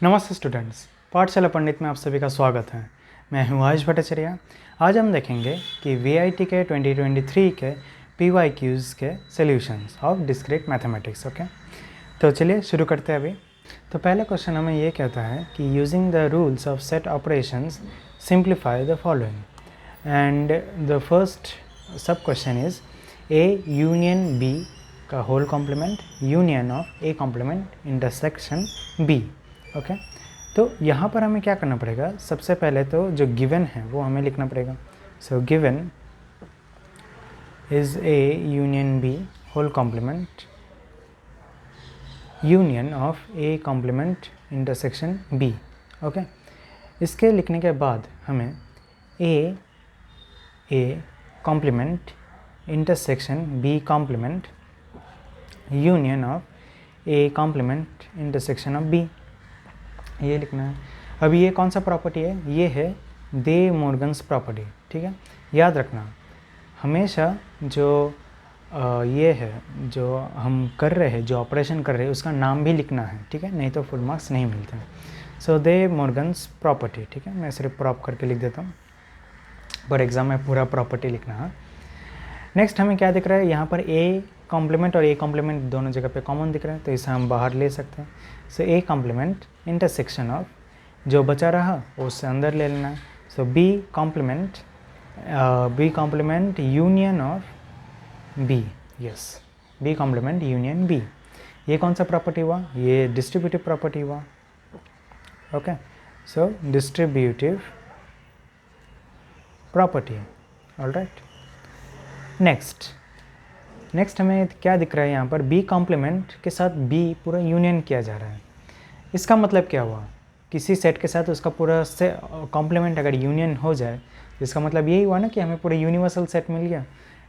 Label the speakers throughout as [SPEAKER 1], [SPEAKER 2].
[SPEAKER 1] नमस्ते स्टूडेंट्स, पाठशाला पंडित में आप सभी का स्वागत है। मैं हूँ आयुष भट्टाचार्य। आज हम देखेंगे कि वीआईटी के 2023 के PYQs के solutions of discrete mathematics. Okay, तो चलिए शुरू करते हैं अभी। तो पहला क्वेश्चन हमें ये कहता है कि using the rules of set operations simplify the following, and the first sub question is A union B का whole complement union of A complement intersection B। Okay, तो यहाँ पर हमें क्या करना पड़ेगा, सबसे पहले तो जो गिवन है वो हमें लिखना पड़ेगा। So given is A union B whole complement union of A complement intersection B। Okay, इसके लिखने के बाद हमें A complement intersection B complement union of A complement intersection of B ये लिखना है। अभी ये कौन सा प्रॉपर्टी है, ये है दे मॉर्गन्स प्रॉपर्टी। ठीक है, याद रखना हमेशा जो ये है जो हम कर रहे हैं, जो ऑपरेशन कर रहे हैं उसका नाम भी लिखना है। ठीक है, नहीं तो फुल मार्क्स नहीं मिलते हैं। सो दे मॉर्गन्स प्रॉपर्टी। ठीक है, मैं सिर्फ प्रॉप करके लिख देता हूँ, पर एग्जाम में पूरा प्रॉपर्टी लिखना है। नेक्स्ट हमें क्या दिख रहा है, यहाँ पर A कॉम्प्लीमेंट और A कॉम्प्लीमेंट दोनों जगह पे कॉमन दिख रहा है, तो इसे हम बाहर ले सकते हैं। So A complement intersection of जो बचा रहा वो उससे अंदर ले लेना है। So B complement union of B। Yes, B complement union B। ये कौन सा प्रॉपर्टी हुआ, ये डिस्ट्रीब्यूटिव प्रॉपर्टी हुआ। Okay, so distributive property. Alright, next हमें क्या दिख रहा है, यहाँ पर B कॉम्प्लीमेंट के साथ B पूरा यूनियन किया जा रहा है। इसका मतलब क्या हुआ, किसी सेट के साथ उसका पूरा से कॉम्प्लीमेंट अगर यूनियन हो जाए, इसका मतलब यही हुआ ना कि हमें पूरा यूनिवर्सल सेट मिल गया।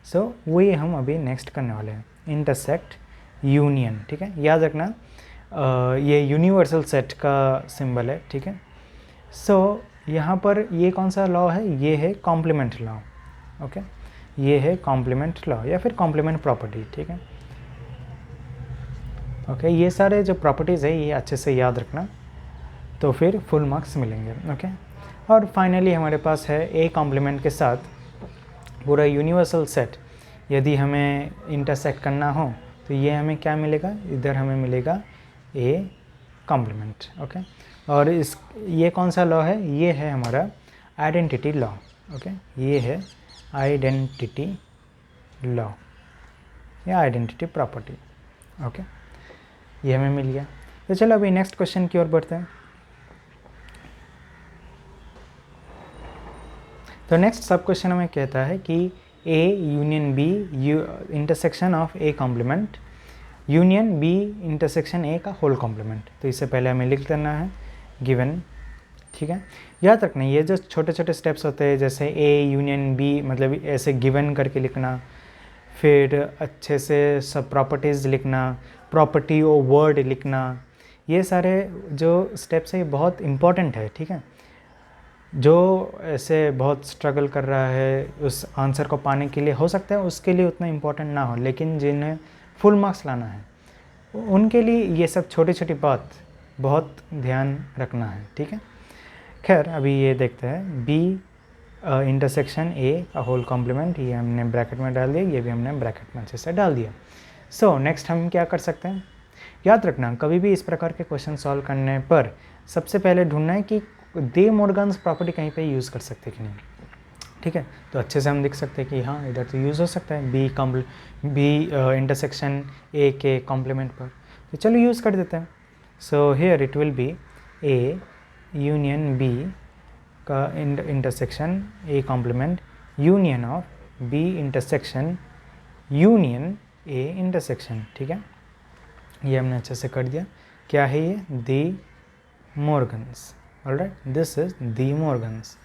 [SPEAKER 1] सो वही हम अभी नेक्स्ट करने वाले हैं, इंटरसेक्ट यूनियन। ठीक है, याद रखना ये यूनिवर्सल सेट का सिंबल है। ठीक है, सो यहाँ पर ये कौन सा लॉ है, ये है कॉम्प्लीमेंट लॉ। ओके, ये है कॉम्प्लीमेंट लॉ या फिर कॉम्प्लीमेंट प्रॉपर्टी। ठीक है, ओके, ये सारे जो प्रॉपर्टीज़ है ये अच्छे से याद रखना, तो फिर फुल मार्क्स मिलेंगे। ओके, और फाइनली हमारे पास है A कॉम्प्लीमेंट के साथ पूरा यूनिवर्सल सेट यदि हमें इंटरसेक्ट करना हो तो ये हमें क्या मिलेगा, इधर हमें मिलेगा A कॉम्प्लीमेंट। ओके, और ये कौन सा लॉ है, ये है हमारा आइडेंटिटी लॉ। ओके, ये है आइडेंटिटी लॉ या आइडेंटिटी प्रॉपर्टी। ओके, ये हमें मिल गया। तो चलो अभी नेक्स्ट क्वेश्चन की ओर बढ़ते हैं। तो नेक्स्ट सब क्वेश्चन हमें कहता है कि A union B intersection of A complement union B intersection A का होल कॉम्प्लीमेंट। तो इससे पहले हमें लिख देना है गिवन। ठीक है, याद रखना ये जो छोटे छोटे स्टेप्स होते हैं, जैसे A यूनियन B मतलब ऐसे गिवन करके लिखना, फिर अच्छे से सब प्रॉपर्टीज़ लिखना, प्रॉपर्टी और वर्ड लिखना, ये सारे जो स्टेप्स है ये बहुत इम्पॉर्टेंट है। ठीक है, जो ऐसे बहुत स्ट्रगल कर रहा है उस आंसर को पाने के लिए, हो सकता है उसके लिए उतना इम्पोर्टेंट ना हो, लेकिन जिन्हें फुल मार्क्स लाना है उनके लिए ये सब छोटी छोटी बात बहुत ध्यान रखना है। ठीक है, खैर अभी ये देखते हैं B इंटरसेक्शन A का होल कॉम्प्लीमेंट, ये हमने ब्रैकेट में डाल दिया, ये भी हमने ब्रैकेट में अच्छे से डाल दिया। सो नेक्स्ट हम क्या कर सकते हैं, याद रखना कभी भी इस प्रकार के क्वेश्चन सॉल्व करने पर सबसे पहले ढूंढना है कि दे मॉर्गन्स प्रॉपर्टी कहीं पे यूज़ कर सकते कि नहीं। ठीक है, तो अच्छे से हम लिख सकते हैं कि हाँ इधर तो यूज़ हो सकता है B इंटरसेक्शन A के कॉम्प्लीमेंट पर, तो चलो यूज़ कर देते हैं। So here it will be A union B का intersection A complement union of B intersection union A intersection. ठीक है, ये हमने अच्छे से कर दिया। क्या है ये, De alright, this is De Morgan's.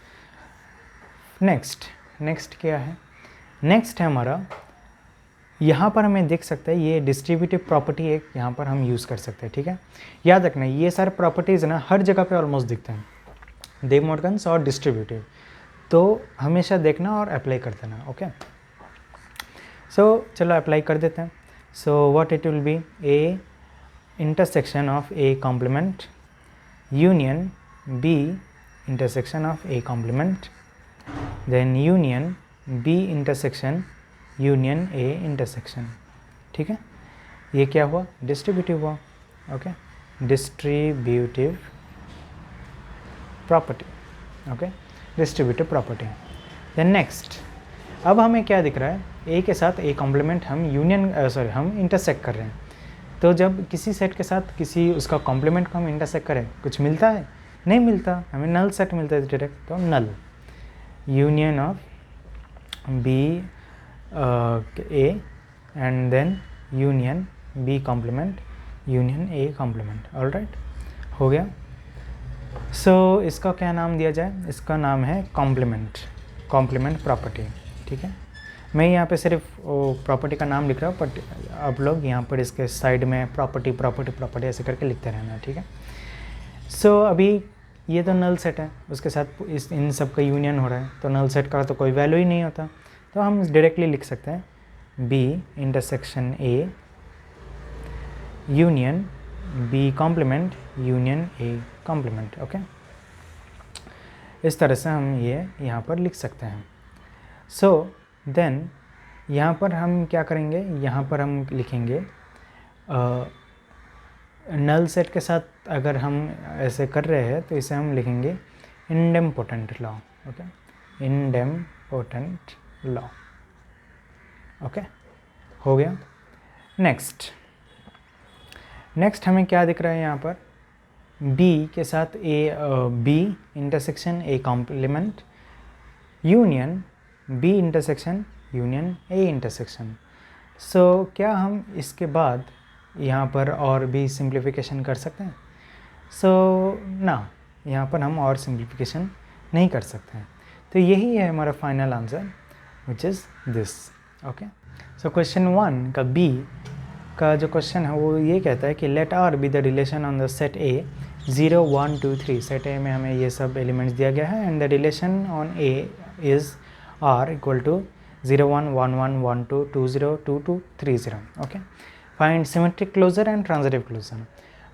[SPEAKER 1] Next क्या है, नेक्स्ट है हमारा, यहाँ पर हमें देख सकते हैं ये डिस्ट्रीब्यूटिव प्रॉपर्टी एक यहाँ पर हम यूज़ कर सकते हैं। ठीक है, याद रखना ये सारे प्रॉपर्टीज़ ना हर जगह पे ऑलमोस्ट दिखते हैं, दे मॉर्गन्स और डिस्ट्रीब्यूटिव, तो हमेशा देखना और अप्लाई कर देना। ओके, सो चलो अप्लाई कर देते हैं। So what it will be, A intersection of A complement union B intersection of A complement, then union B intersection union A intersection. ठीक है, ये क्या हुआ? डिस्ट्रीब्यूटिव हुआ. Okay, distributive property. Okay, distributive property. Then next, अब हमें क्या दिख रहा है? ए के साथ ए कॉम्प्लीमेंट हम हम इंटरसेक्ट कर रहे हैं. तो जब किसी सेट के साथ किसी उसका कॉम्प्लीमेंट को हम इंटरसेक्ट करें, कुछ मिलता है? नहीं मिलता, हमें नल सेट मिलता है डायरेक्ट. तो null union of B A and then union B complement union A complement. Alright, हो गया. सो इसका क्या नाम दिया जाए? इसका नाम है कॉम्प्लीमेंट प्रॉपर्टी. ठीक है, मैं यहाँ पे सिर्फ प्रॉपर्टी का नाम लिख रहा हूँ, बट आप लोग यहाँ पर इसके साइड में प्रॉपर्टी ऐसे करके लिखते रहना. ठीक है. सो अभी ये तो नल सेट है, उसके साथ इन सब का यूनियन हो रहा है, तो नल सेट का तो कोई वैल्यू ही नहीं होता. तो हम डायरेक्टली लिख सकते हैं B intersection A union B complement union A complement. Okay, इस तरह से हम ये यहाँ पर लिख सकते हैं. सो देन यहाँ पर हम क्या करेंगे? यहाँ पर हम लिखेंगे नल सेट के साथ अगर हम ऐसे कर रहे हैं तो इसे हम लिखेंगे idempotent law. Okay, idempotent law. Okay, हो गया. नेक्स्ट हमें क्या दिख रहा है यहाँ पर? B के साथ B intersection A complement union B intersection union A intersection. So क्या हम इसके बाद यहाँ पर और भी सिंप्लीफिकेशन कर सकते हैं? सो ना, यहाँ पर हम और सिंप्लीफिकेशन नहीं कर सकते हैं. तो यही है हमारा final answer, which is this. Okay, so question 1 का B का जो क्वेश्चन है वो ये कहता है कि let R be the relation on the set A 0 1 2 3. Set A में हमें ये सब एलिमेंट्स दिया गया है and the relation on A is R equal to 0 1 1 1 1 2 2 0 2 2 3 0. Okay, find symmetric closure and transitive closure.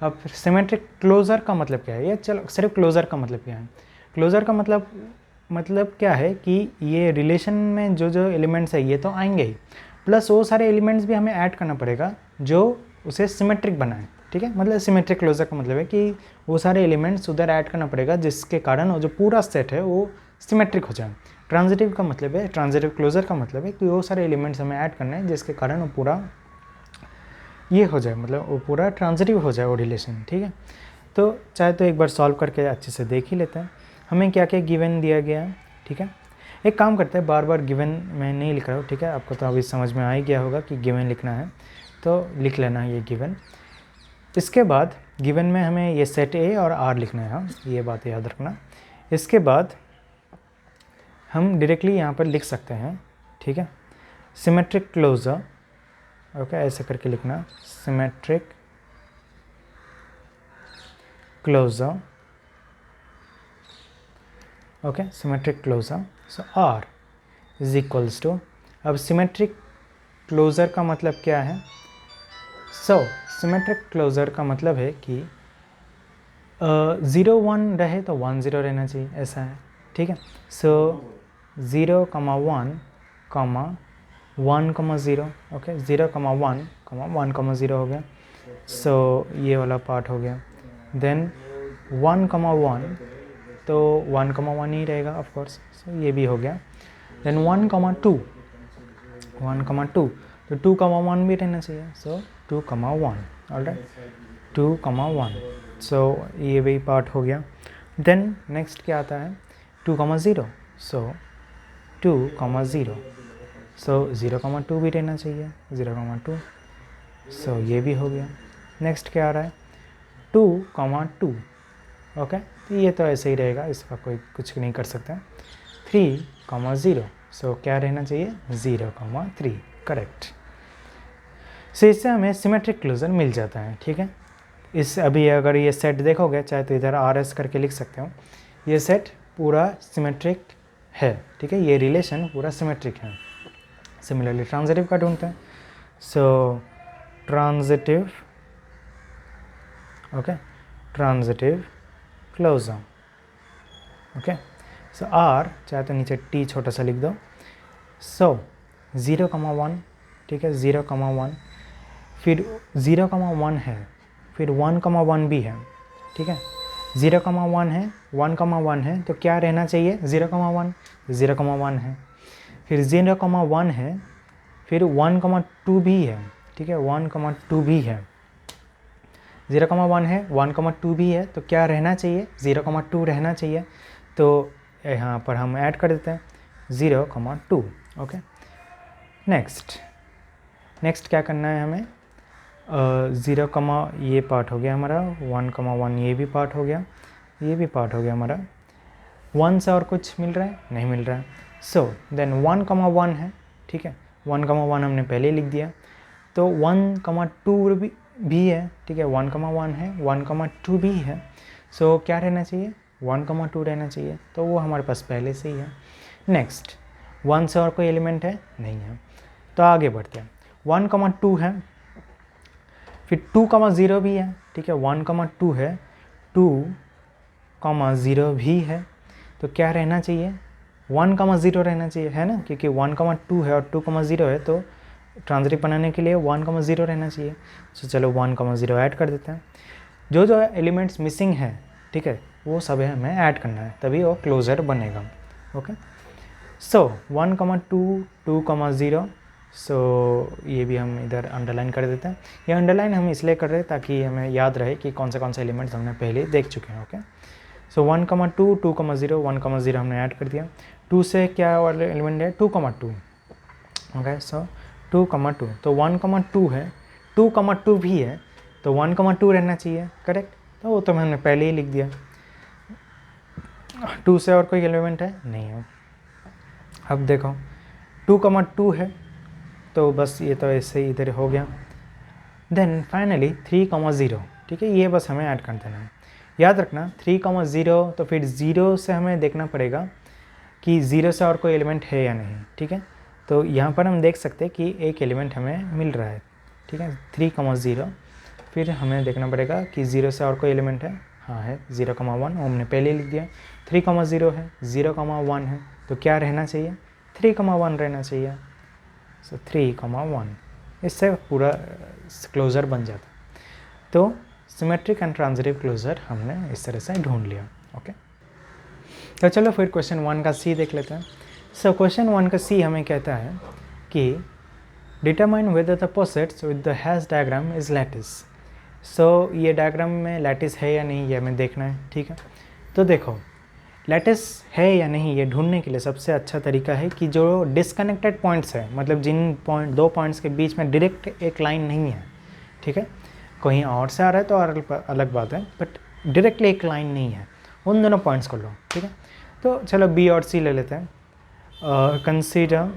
[SPEAKER 1] अब सिमेट्रिक क्लोजर का मतलब क्या है? ये चलो सिर्फ क्लोजर का मतलब क्या है? क्लोजर का मतलब क्या है कि ये रिलेशन में जो एलिमेंट्स है ये तो आएंगे ही, प्लस वो सारे एलिमेंट्स भी हमें ऐड करना पड़ेगा जो उसे सिमेट्रिक बनाए. ठीक है, मतलब सिमेट्रिक क्लोजर का मतलब है कि वो सारे एलिमेंट्स उधर ऐड करना पड़ेगा जिसके कारण वो जो पूरा सेट है वो सिमेट्रिक हो जाए. ट्रांजिटिव का मतलब है, ट्रांजिटिव क्लोजर का मतलब है कि वो सारे एलिमेंट्स हमें ऐड करने हैं जिसके कारण वो पूरा ये हो जाए, मतलब वो पूरा ट्रांजिटिव हो जाए वो रिलेशन. ठीक है, तो चाहे तो एक बार सॉल्व करके अच्छे से देख ही लेते हैं हमें क्या क्या गिवन दिया गया है. ठीक है, एक काम करते हैं, बार बार गिवन मैं नहीं लिख रहा हूँ. ठीक है, आपको तो अभी समझ में आ ही गया होगा कि गिवन लिखना है, तो लिख लेना है ये गिवन. इसके बाद गिवन में हमें ये सेट A और R लिखना है. हाँ, ये बात याद रखना. इसके बाद हम डायरेक्टली यहाँ पर लिख सकते हैं. ठीक है, सिमेट्रिक क्लोजर. ओके, ऐसे करके लिखना, symmetric closure. Okay, symmetric closure. So R is equals to, अब सिमेट्रिक क्लोजर का मतलब क्या है? सो सिमेट्रिक क्लोजर का मतलब है कि 0 1 रहे तो 1 0 रहना चाहिए, ऐसा है. ठीक है, सो 0 1 1 0. ओके, 0 1 1 0 हो गया. सो ये वाला पार्ट हो गया. देन 1 1 तो 1 1 ही रहेगा ऑफ कोर्स. सो ये भी हो गया. देन 1 2 तो 2 1 भी रहना चाहिए. सो 2 1. ऑलराइट, 2 1. सो ये भी पार्ट हो गया. देन नेक्स्ट क्या आता है? 2 0. सो 2 0. सो 0 2 भी रहना चाहिए, 0 2. सो ये भी हो गया. नेक्स्ट क्या आ रहा है? 2 2. ओके, तो ये तो ऐसे ही रहेगा, इसका कोई कुछ नहीं कर सकते. 3 0. सो क्या रहना चाहिए? 0 3. करेक्ट. सो इससे हमें सिमेट्रिक क्लोजर मिल जाता है. ठीक है, इस अभी अगर ये सेट देखोगे, चाहे तो इधर RS करके लिख सकते हो, ये सेट पूरा सिमेट्रिक है. ठीक है, ये रिलेशन पूरा सिमेट्रिक है. सिमिलरली ट्रांजिटिव का ढूंढते हैं. So transitive. Okay, transitive closure. Okay, so R चाहे तो नीचे टी छोटा सा लिख दो। सो 0,1, ठीक है, 0,1, फिर 0,1 है, फिर 1,1 भी है, ठीक है, 0,1 है, 1,1 है, तो क्या रहना चाहिए 0,1, 0,1 है, फिर 0,1 है, फिर 1,2 भी है, ठीक है, 1,2 भी है, 0,1 है, 1,2 भी है, तो क्या रहना चाहिए 0,2 रहना चाहिए। तो यहाँ पर हम ऐड कर देते हैं 0,2। ओके, नेक्स्ट क्या करना है हमें, 0, ये पार्ट हो गया हमारा, 1,1 ये भी पार्ट हो गया, ये भी पार्ट हो गया हमारा। 1 से और कुछ मिल रहा है, नहीं मिल रहा है। सो देन 1,1 है, ठीक है, 1,1 हमने पहले ही लिख दिया। तो 1,2 भी है, ठीक है, 1,1 है, 1,2 भी है। सो क्या रहना चाहिए 1,2 रहना चाहिए, तो वो हमारे पास पहले से ही है। नेक्स्ट 1 से और कोई एलिमेंट है, नहीं है, तो आगे बढ़ते हैं। 1,2 है, फिर 2,0 भी है, ठीक है, 1,2 है, 2,0 भी है, तो क्या रहना चाहिए 1,0 रहना चाहिए, है ना, क्योंकि 1,2 है और 2,0 है, तो ट्रांजिटिव बनाने के लिए 1,0 रहना चाहिए। तो चलो 1,0 ऐड कर देते हैं। जो जो एलिमेंट्स मिसिंग है, ठीक है, वो सब हमें ऐड करना है, तभी वो क्लोजर बनेगा। ओके, सो 1,2, 2,0, सो ये भी हम इधर अंडरलाइन कर देते हैं। ये अंडरलाइन हम इसलिए कर रहे हैं ताकि हमें याद रहे कि कौन से एलिमेंट्स हमने पहले देख चुके हैं। ओके, सो 1,2, 2,0, 1,0 हमने ऐड कर दिया। 2 से क्या वाला एलिमेंट है 2,2। ओके, सो 2,2, तो 1,2 है, 2,2 भी है, तो 1,2 रहना चाहिए, करेक्ट, तो वो तो मैंने पहले ही लिख दिया। 2 से और कोई एलिमेंट है, नहीं है। अब देखो 2,2 है, तो बस ये तो ऐसे ही इधर हो गया। देन फाइनली 3,0, ठीक है, ये बस हमें ऐड कर देना है। याद रखना 3,0, तो फिर 0 से हमें देखना पड़ेगा कि 0 से और कोई एलिमेंट है या नहीं, ठीक है। तो यहाँ पर हम देख सकते हैं कि एक एलिमेंट हमें मिल रहा है, ठीक है, 3,0, फिर हमें देखना पड़ेगा कि 0 से और कोई एलिमेंट है, हाँ है 0,1, हमने पहले लिख दिया। 3,0 है, 0,1 है, तो क्या रहना चाहिए 3,1 रहना चाहिए। सो 3,1, इससे पूरा क्लोज़र बन जाता। तो सिमेट्रिक एंड ट्रांजिटिव क्लोज़र हमने इस तरह से ढूंढ लिया। ओके, तो चलो फिर क्वेश्चन 1 का सी देख लेते हैं। सो क्वेश्चन 1 का सी हमें कहता है कि determine whether the posets with the Hasse diagram is lattice. So ये डायग्राम में लैटिस है या नहीं, ये हमें देखना है, ठीक है। तो देखो लैटिस है या नहीं ये ढूंढने के लिए सबसे अच्छा तरीका है कि जो डिसकनेक्टेड पॉइंट्स है, मतलब जिन दो पॉइंट्स के बीच में डायरेक्ट एक लाइन नहीं है, ठीक है, कहीं और से आ रहा है तो और अलग बात है, बट डायरेक्टली एक लाइन नहीं है, उन दोनों पॉइंट्स को लो, ठीक है। तो चलो बी और सी ले लेते हैं। Consider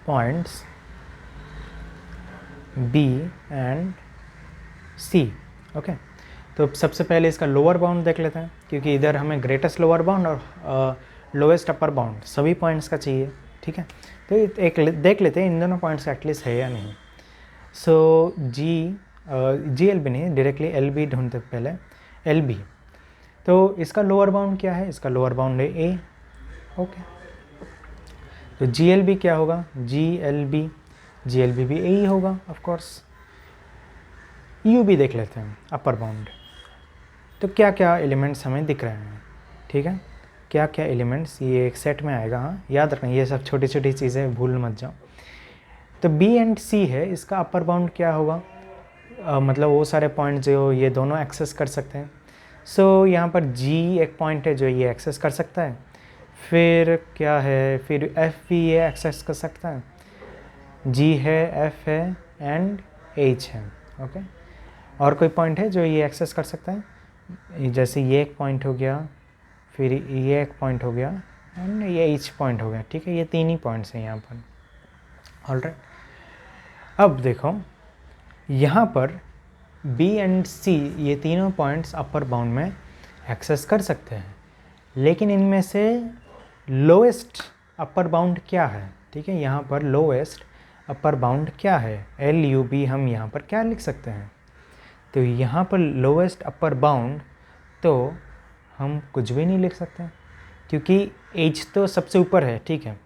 [SPEAKER 1] points B and C. Okay, तो सबसे पहले इसका लोअर बाउंड देख लेते हैं, क्योंकि इधर हमें ग्रेटेस्ट लोअर बाउंड और लोएस्ट अपर बाउंड सभी पॉइंट्स का चाहिए, ठीक है। तो एक देख लेते हैं इन दोनों पॉइंट्स एटलीस्ट है या नहीं। सो जी एल बी नहीं, डायरेक्टली एल बी ढूंढते पहले, एल बी। तो इसका लोअर बाउंड क्या है, इसका लोअर बाउंड है ए। ओके, तो जी एल बी क्या होगा, जी एल बी भी ए ही होगा ऑफ कोर्स। यू भी देख लेते हैं अपर बाउंड। तो क्या क्या एलिमेंट्स हमें दिख रहे हैं, ठीक है, क्या क्या एलिमेंट्स, ये एक सेट में आएगा, हाँ याद रखना ये सब छोटी छोटी चीज़ें भूल मत जाओ। तो बी एंड सी है, इसका अपर बाउंड क्या होगा, मतलब वो सारे पॉइंट जो ये दोनों एक्सेस कर सकते हैं। सो यहाँ पर जी एक पॉइंट है जो ये एक्सेस कर सकता है, फिर क्या है, फिर एफ भी ये एक्सेस कर सकता है, जी है, एफ है एंड एच है। ओके, और कोई पॉइंट है जो ये एक्सेस कर सकता है, जैसे ये एक पॉइंट हो गया, फिर ये एक पॉइंट हो गया एंड ये एच पॉइंट हो गया, ठीक है, ये तीन ही पॉइंट्स हैं यहाँ पर। ऑलराइट, अब देखो यहाँ पर बी एंड सी ये तीनों पॉइंट्स अपर बाउंड में एक्सेस कर सकते हैं, लेकिन इनमें से लोएस्ट अपर बाउंड क्या है, ठीक है, यहाँ पर लोएस्ट अपर बाउंड क्या है, एल यू बी हम यहाँ पर क्या लिख सकते हैं। तो यहाँ पर लोएस्ट अपर बाउंड तो हम कुछ भी नहीं लिख सकते क्योंकि H तो सबसे ऊपर है, ठीक है,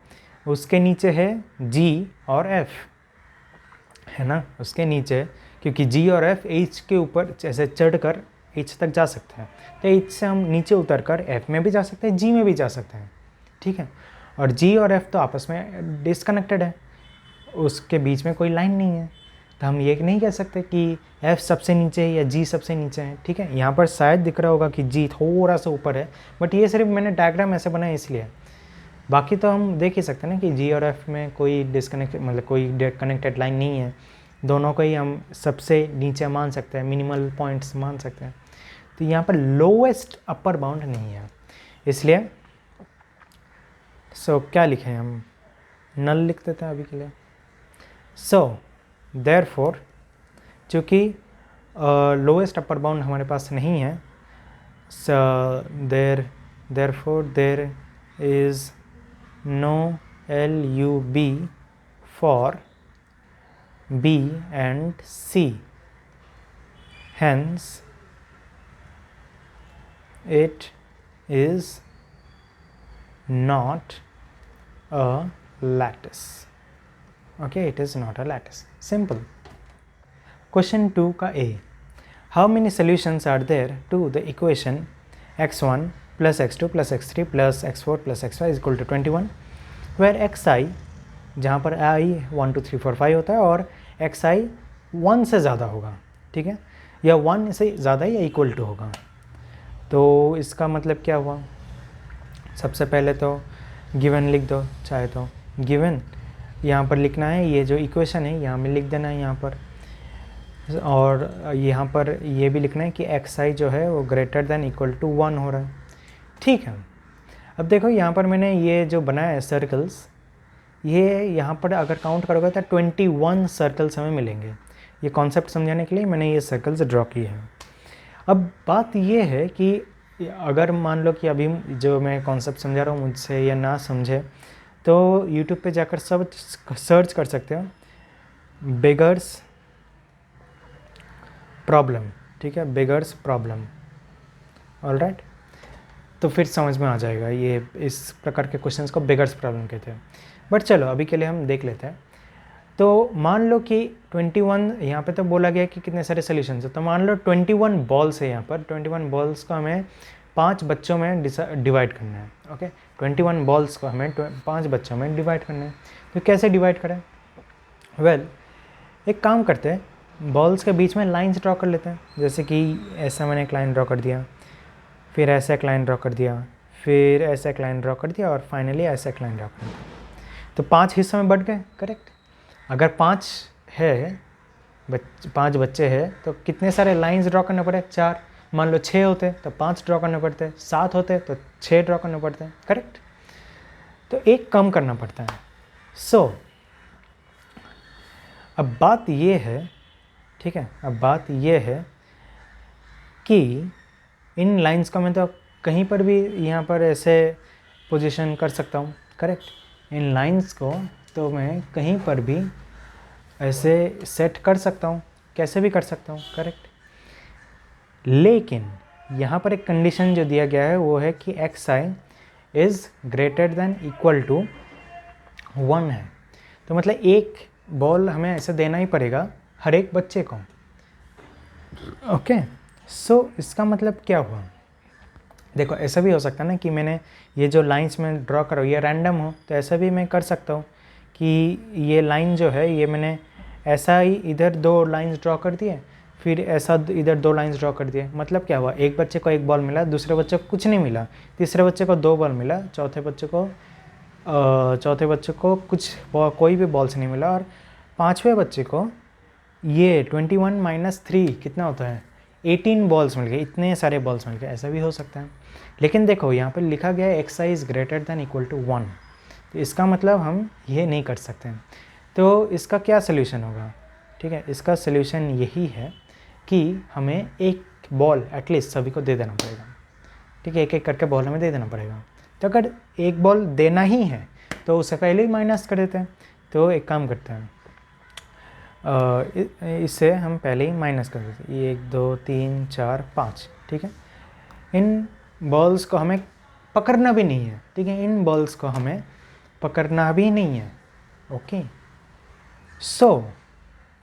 [SPEAKER 1] उसके नीचे है G और F, है ना, उसके नीचे, क्योंकि G और F H के ऊपर जैसे चढ़कर H तक जा सकते हैं, तो H से हम नीचे उतरकर F में भी जा सकते हैं, G में भी जा सकते हैं, ठीक है। और G और F तो आपस में डिसकनेक्टेड है, उसके बीच में कोई लाइन नहीं है, तो हम ये नहीं कह सकते कि F सबसे नीचे है या G सबसे नीचे है, ठीक है। यहाँ पर शायद दिख रहा होगा कि G थोड़ा सा ऊपर है, बट ये सिर्फ मैंने डायग्राम ऐसे बनाया इसलिए, बाकी तो हम देख ही सकते हैं ना कि G और F में कोई डिसकनेक्ट मतलब कोई कनेक्टेड लाइन नहीं है, दोनों को ही हम सबसे नीचे मान सकते हैं, मिनिमल पॉइंट्स मान सकते हैं। तो यहाँ पर लोवेस्ट अपर बाउंड नहीं है, इसलिए क्या लिखें हम, नल लिख देते हैं अभी के लिए। देयरफॉर चूँकि लोएस्ट अपर बाउंड हमारे पास नहीं है, therefore there is no LUB for B and C, hence it is not a lattice. Okay, it is not a lattice. Simple. Question 2 का A. How many solutions are there to the equation x1 plus x2 plus x3 plus x4 plus x5 is equal to 21, where xi, जहाँ पर i 1 2 3 4 5 होता है और xi 1 से ज़्यादा होगा, ठीक है, या 1 से ज़्यादा या इक्वल टू होगा। तो इसका मतलब क्या हुआ, सबसे पहले तो गिवन लिख दो, चाहे तो गिवन यहाँ पर लिखना है, ये जो इक्वेशन है यहाँ में लिख देना है यहाँ पर, और यहाँ पर ये भी लिखना है कि xi जो है वो ग्रेटर देन इक्वल टू 1 हो रहा है, ठीक है। अब देखो यहाँ पर मैंने ये जो बनाया है सर्कल्स, ये यहाँ पर अगर काउंट करोगे तो 21 सर्कल्स हमें मिलेंगे। ये कॉन्सेप्ट समझाने के लिए मैंने ये सर्कल्स ड्रॉ किए हैं। अब बात ये है कि अगर मान लो कि अभी जो मैं कॉन्सेप्ट समझा रहा हूँ मुझसे या ना समझे, तो यूट्यूब पे जाकर सब सर्च कर सकते हो बेगर्स प्रॉब्लम, ठीक है, बेगर्स प्रॉब्लम, ऑलराइट, तो फिर समझ में आ जाएगा ये इस प्रकार के क्वेश्चंस को बेगर्स प्रॉब्लम कहते हैं। बट चलो अभी के लिए हम देख लेते हैं। तो मान लो कि 21 यहाँ पे तो बोला गया कि कितने सारे सोल्यूशंस है, तो मान लो 21 बॉल्स है यहाँ पर, 21 बॉल्स को हमें 5 बच्चों में डिवाइड करना है, ओके। 21 बॉल्स को हमें 5 बच्चों में डिवाइड करना है, तो कैसे डिवाइड करें? वेल, एक काम करते हैं, बॉल्स के बीच में लाइंस ड्रॉ कर लेते हैं, जैसे कि ऐसा मैंने एक लाइन ड्रॉ कर दिया, फिर ऐसा एक लाइन ड्रॉ कर दिया, फिर ऐसा एक लाइन ड्रॉ कर दिया, और फाइनली ऐसा एक लाइन ड्रॉ कर दिया। तो 5 हिस्सों में बट गए, करेक्ट। अगर 5 है, 5 बच्चे हैं, तो कितने सारे लाइंस ड्रॉ करने पड़े? 4। मान लो 6 होते तो 5 ड्रॉ करने पड़ते, 7 होते तो 6 ड्रॉ करने पड़ते हैं, करेक्ट। तो एक कम करना पड़ता है। अब बात ये है, ठीक है, अब बात ये है कि इन लाइंस का मैं तो कहीं पर भी यहाँ पर ऐसे पोजीशन कर सकता हूँ, करेक्ट। इन लाइंस को तो मैं कहीं पर भी ऐसे सेट कर सकता हूँ, कैसे भी कर सकता हूँ, करेक्ट। लेकिन यहाँ पर एक कंडीशन जो दिया गया है वो है कि xi is greater than equal to 1 है। तो मतलब एक बॉल हमें ऐसे देना ही पड़ेगा हर एक बच्चे को, ओके। इसका मतलब क्या हुआ? देखो ऐसा भी हो सकता है ना कि मैंने ये जो लाइंस में ड्रॉ करो ये रैंडम हो, तो ऐसा भी मैं कर सकता हूँ कि ये लाइन जो है ये मैंने ऐसा ही इधर 2 लाइंस ड्रॉ कर दिए, फिर ऐसा इधर 2 लाइंस ड्रॉ कर दिए। मतलब क्या हुआ, एक बच्चे को 1 बॉल मिला, दूसरे बच्चे को कुछ नहीं मिला, तीसरे बच्चे को 2 बॉल मिला, चौथे बच्चे को कोई भी बॉल्स नहीं मिला, और 5वें बच्चे को ये 21 माइनस 3 कितना होता है, 18 बॉल्स मिल गए, इतने सारे बॉल्स मिल गए। ऐसा भी हो सकता है। लेकिन देखो यहाँ पर लिखा गया है xi is greater than equal to 1, तो इसका मतलब हम ये नहीं कर सकते हैं। तो इसका क्या सोल्यूशन होगा? ठीक है, इसका सोल्यूशन यही है कि हमें एक बॉल एटलीस्ट सभी को दे देना पड़ेगा, ठीक है, एक एक करके बॉल हमें दे देना पड़ेगा। तो अगर एक बॉल देना ही है तो उससे पहले ही माइनस कर देते हैं। तो एक काम करते हैं, इससे हम पहले ही माइनस कर देते हैं, 1 2 3 4 5, ठीक है। इन बॉल्स को हमें पकड़ना भी नहीं है, ठीक है, इन बॉल्स को हमें पकड़ना भी नहीं है। ओके, सो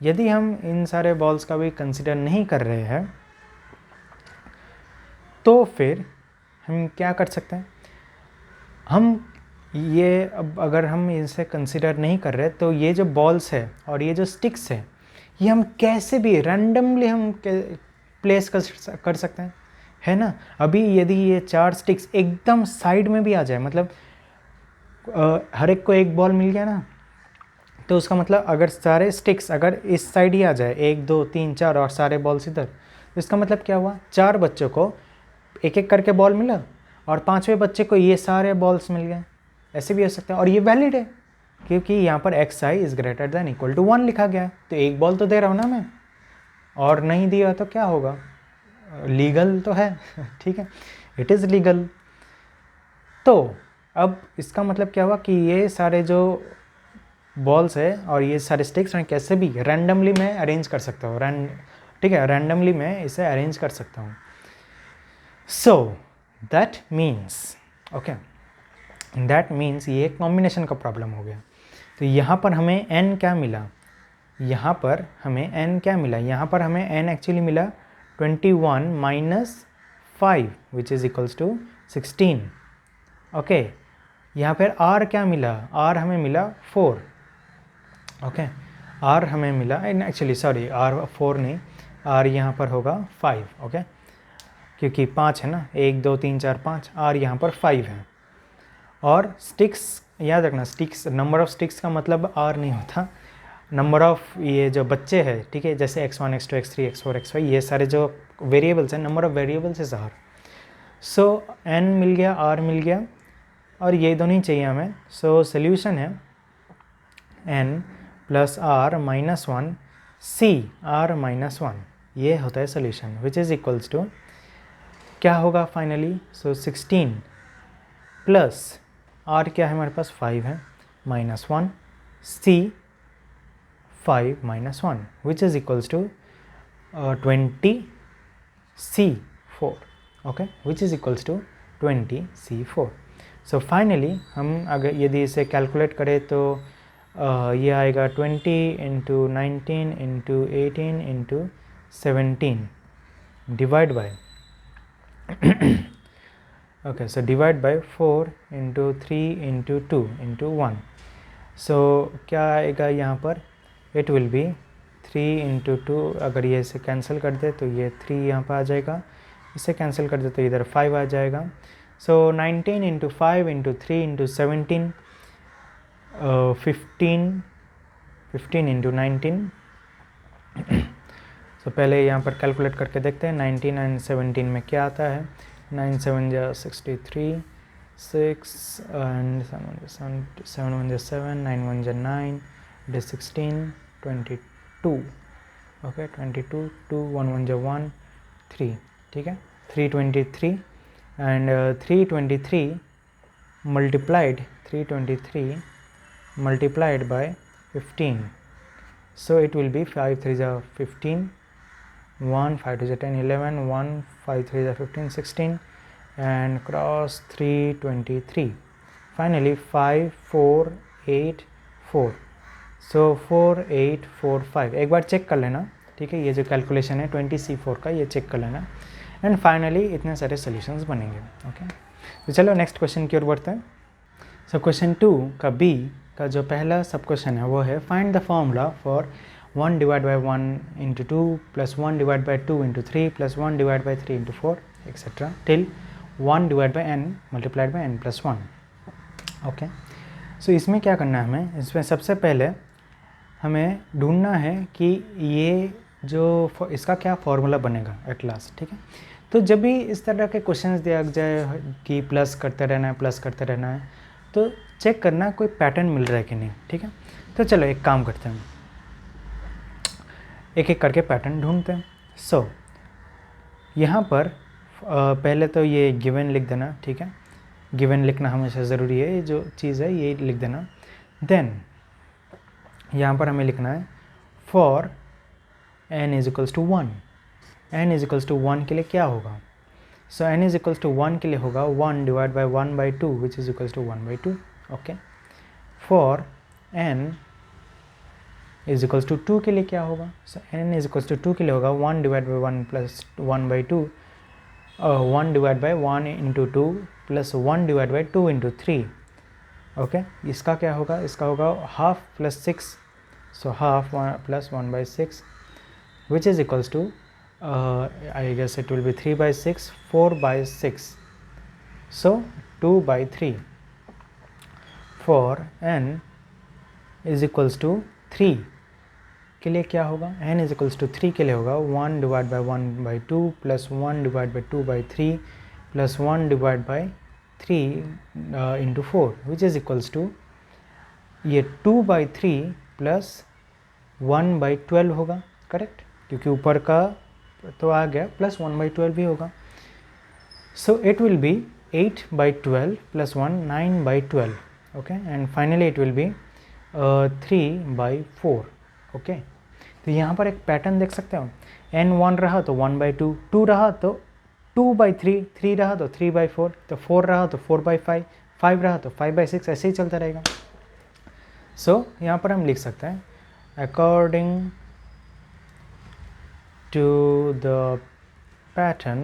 [SPEAKER 1] यदि हम इन सारे बॉल्स का भी कंसिडर नहीं कर रहे हैं तो फिर हम क्या कर सकते हैं, हम ये अब अगर हम इसे कंसिडर नहीं कर रहे तो ये जो बॉल्स है और ये जो स्टिक्स है ये हम कैसे भी रैंडमली हम प्लेस कर सकते हैं, है ना। अभी यदि ये 4 स्टिक्स एकदम साइड में भी आ जाए, मतलब हर एक को एक बॉल मिल गया ना, तो उसका मतलब अगर सारे स्टिक्स अगर इस साइड ही आ जाए 1 2 3 4 और सारे बॉल्स इधर, तो इसका मतलब क्या हुआ, 4 बच्चों को एक एक करके बॉल मिला और 5वें बच्चे को ये सारे बॉल्स मिल गए। ऐसे भी हो सकता है और ये वैलिड है क्योंकि यहाँ पर xi is greater than equal to 1 लिखा गया है, तो एक बॉल तो दे रहा हूँ ना मैं, और नहीं दिया तो क्या होगा, लीगल तो है ठीक है, इट इज़ लीगल। तो अब इसका मतलब क्या हुआ कि ये सारे जो बॉल्स है और ये सारे स्टिक्स हैं कैसे भी रैंडमली मैं अरेंज कर सकता हूँ, ठीक है, रैंडमली मैं इसे अरेंज कर सकता हूँ। So that means okay, that means ये कॉम्बिनेशन का प्रॉब्लम हो गया। तो यहाँ पर हमें n क्या मिला, यहाँ पर हमें n क्या मिला, यहाँ पर हमें n एक्चुअली मिला 21 minus 5 which is equals to 16। Okay, यहाँ पर r क्या मिला, r हमें मिला 4। ओके, r हमें मिला एक्चुअली सॉरी r 4 नहीं, r यहाँ पर होगा 5। ओके, क्योंकि 5 है ना, 1 2 3 4 5, r यहाँ पर 5 है। और स्टिक्स याद रखना, स्टिक्स नंबर ऑफ स्टिक्स का मतलब r नहीं होता, नंबर ऑफ ये जो बच्चे हैं, ठीक है, जैसे x1 x2 x3 x4 x5 ये सारे जो वेरिएबल्स हैं, number of variables is r। So n मिल गया, r मिल गया और ये दोनों ही चाहिए हमें। सो सोल्यूशन है n plus r minus 1 c r minus 1, ये होता है solution which is equals to क्या होगा फाइनली, सो 16 प्लस r क्या है हमारे पास 5 है minus 1 c 5 minus 1 which is equals to 20 c4। Okay, which is equals to 20 c4। So finally हम अगर यदि इसे कैलकुलेट करें तो ये आएगा 20 into 19 into 18 into 17 divide by okay, so divide by 4 into 3 into 2 into 1। सो क्या आएगा यहाँ पर, इट विल बी 3 इंटू 2, अगर ये इसे कैंसिल कर दे तो ये 3 यहाँ पर आ जाएगा, इसे कैंसिल कर दे तो इधर 5 आ जाएगा। सो 19 इंटू 5 इंटू 3 इंटू 17 15 इंटू 19। सो पहले यहाँ पर कैलकुलेट करके देखते हैं 19 एंड 17 में क्या आता है। 9 7 जा 63, 6 एंड 7 1 जा 7, 9 1 जा 9, it is 16, 22। ओके, 22 2 1 1 जा 1 3, ठीक है, 323 and 323 multiplied by 15, so it will be 5 3 जा 15, 1 5 2 जा 10 11, 1 5 3 जा 15 16 and cross 323, finally 5 4 8 4, so 4 8 4 5। एक बार चेक कर लेना, ठीक है, ये जो कैलकुलेशन है 20c4 का ये चेक कर लेना एंड फाइनली इतने सारे सॉल्यूशंस बनेंगे। ओके, तो चलो नेक्स्ट क्वेश्चन की ओर बढ़ते हैं। सो क्वेश्चन 2 का बी का जो पहला सब क्वेश्चन है वो है find the formula for 1 divide by 1 into 2 plus 1 divide by 2 into 3 plus 1 divide by 3 into 4 etcetera till 1 divide by n multiplied by n plus 1। Okay, so इसमें क्या करना है हमें, इसमें सबसे पहले हमें ढूंढना है कि ये जो इसका क्या फॉर्मूला बनेगा एट लास्ट, ठीक है। तो जब भी इस तरह के क्वेश्चंस दिया जाए कि प्लस करते रहना है प्लस करते रहना है, तो चेक करना कोई पैटर्न मिल रहा है कि नहीं, ठीक है। तो चलो एक काम करते हैं, एक एक करके पैटर्न ढूंढते हैं। सो यहाँ पर पहले तो ये गिवन लिख देना, ठीक है, गिवन लिखना हमेशा ज़रूरी है, ये जो चीज़ है ये लिख देना। देन यहाँ पर हमें लिखना है for n is equals to 1, n is equals to 1 के लिए क्या होगा, so n is equals to 1 के लिए होगा 1 divide by 1/2 which is equals to 1/2. Okay. For n is equals to 2 के लिए क्या होगा? So n is equals to 2 के लिए होगा 1 divide by 1 plus 1/2 1 divide by 1 into 2 plus 1 divide by 2 into 3. Okay. इसका क्या होगा? इसका होगा half plus 6. So half plus 1/6 which is equals to I guess it will be 3/6, 4/6. So 2/3. For n is equals to 3 के लिए क्या होगा? n is equals to 3 के लिए होगा 1 divide by 1/2 plus 1 divide by 2/3 plus 1 divide by 3 into 4 which is equals to ये 2/3 plus 1/12 होगा. Correct, क्योंकि ऊपर का तो आ गया प्लस 1/12 भी होगा. सो it will B 8/12 plus 1 9/12. Okay. And finally it will B 3/4. Okay. तो यहाँ पर एक पैटर्न देख सकते हो. n 1 रहा तो 1/2, 2 रहा तो 2/3, 3 रहा तो 3/4, तो 4 रहा तो 4/5, 5 रहा तो 5/6, ऐसे ही चलता रहेगा. सो यहाँ पर हम लिख सकते हैं according to the pattern.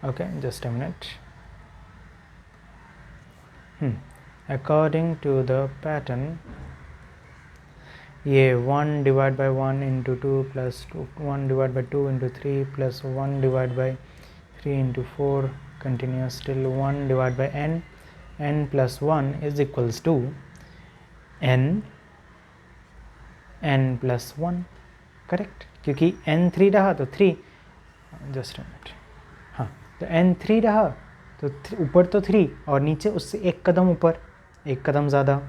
[SPEAKER 1] Okay, just a minute. According to the pattern, ये 1 divide by 1 into 2 plus 1 divide by 2 into 3 plus 1 divide by 3 into 4 continues till 1 divide by n plus 1 is equals to n plus 1. Correct, क्योंकि n 3 रहा तो 3, just a minute, हाँ, तो n 3 रहा तो ऊपर तो 3 और नीचे उससे एक कदम ऊपर, एक कदम ज़्यादा.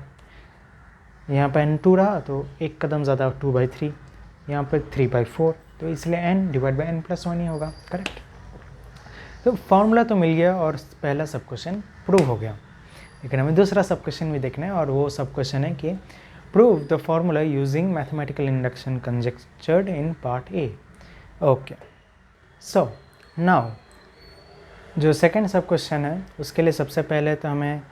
[SPEAKER 1] यहाँ पर n 2 रहा तो एक कदम ज़्यादा 2/3, यहाँ पर 3/4, तो इसलिए n divide by n plus 1 ही होगा. करेक्ट. तो फार्मूला तो मिल गया और पहला सब क्वेश्चन प्रूव हो गया. लेकिन हमें दूसरा सब क्वेश्चन भी देखना है और वो सब क्वेश्चन है कि prove the formula using mathematical induction conjectured in part A. Okay. So now जो सेकंड सब क्वेश्चन है उसके लिए सबसे पहले तो हमें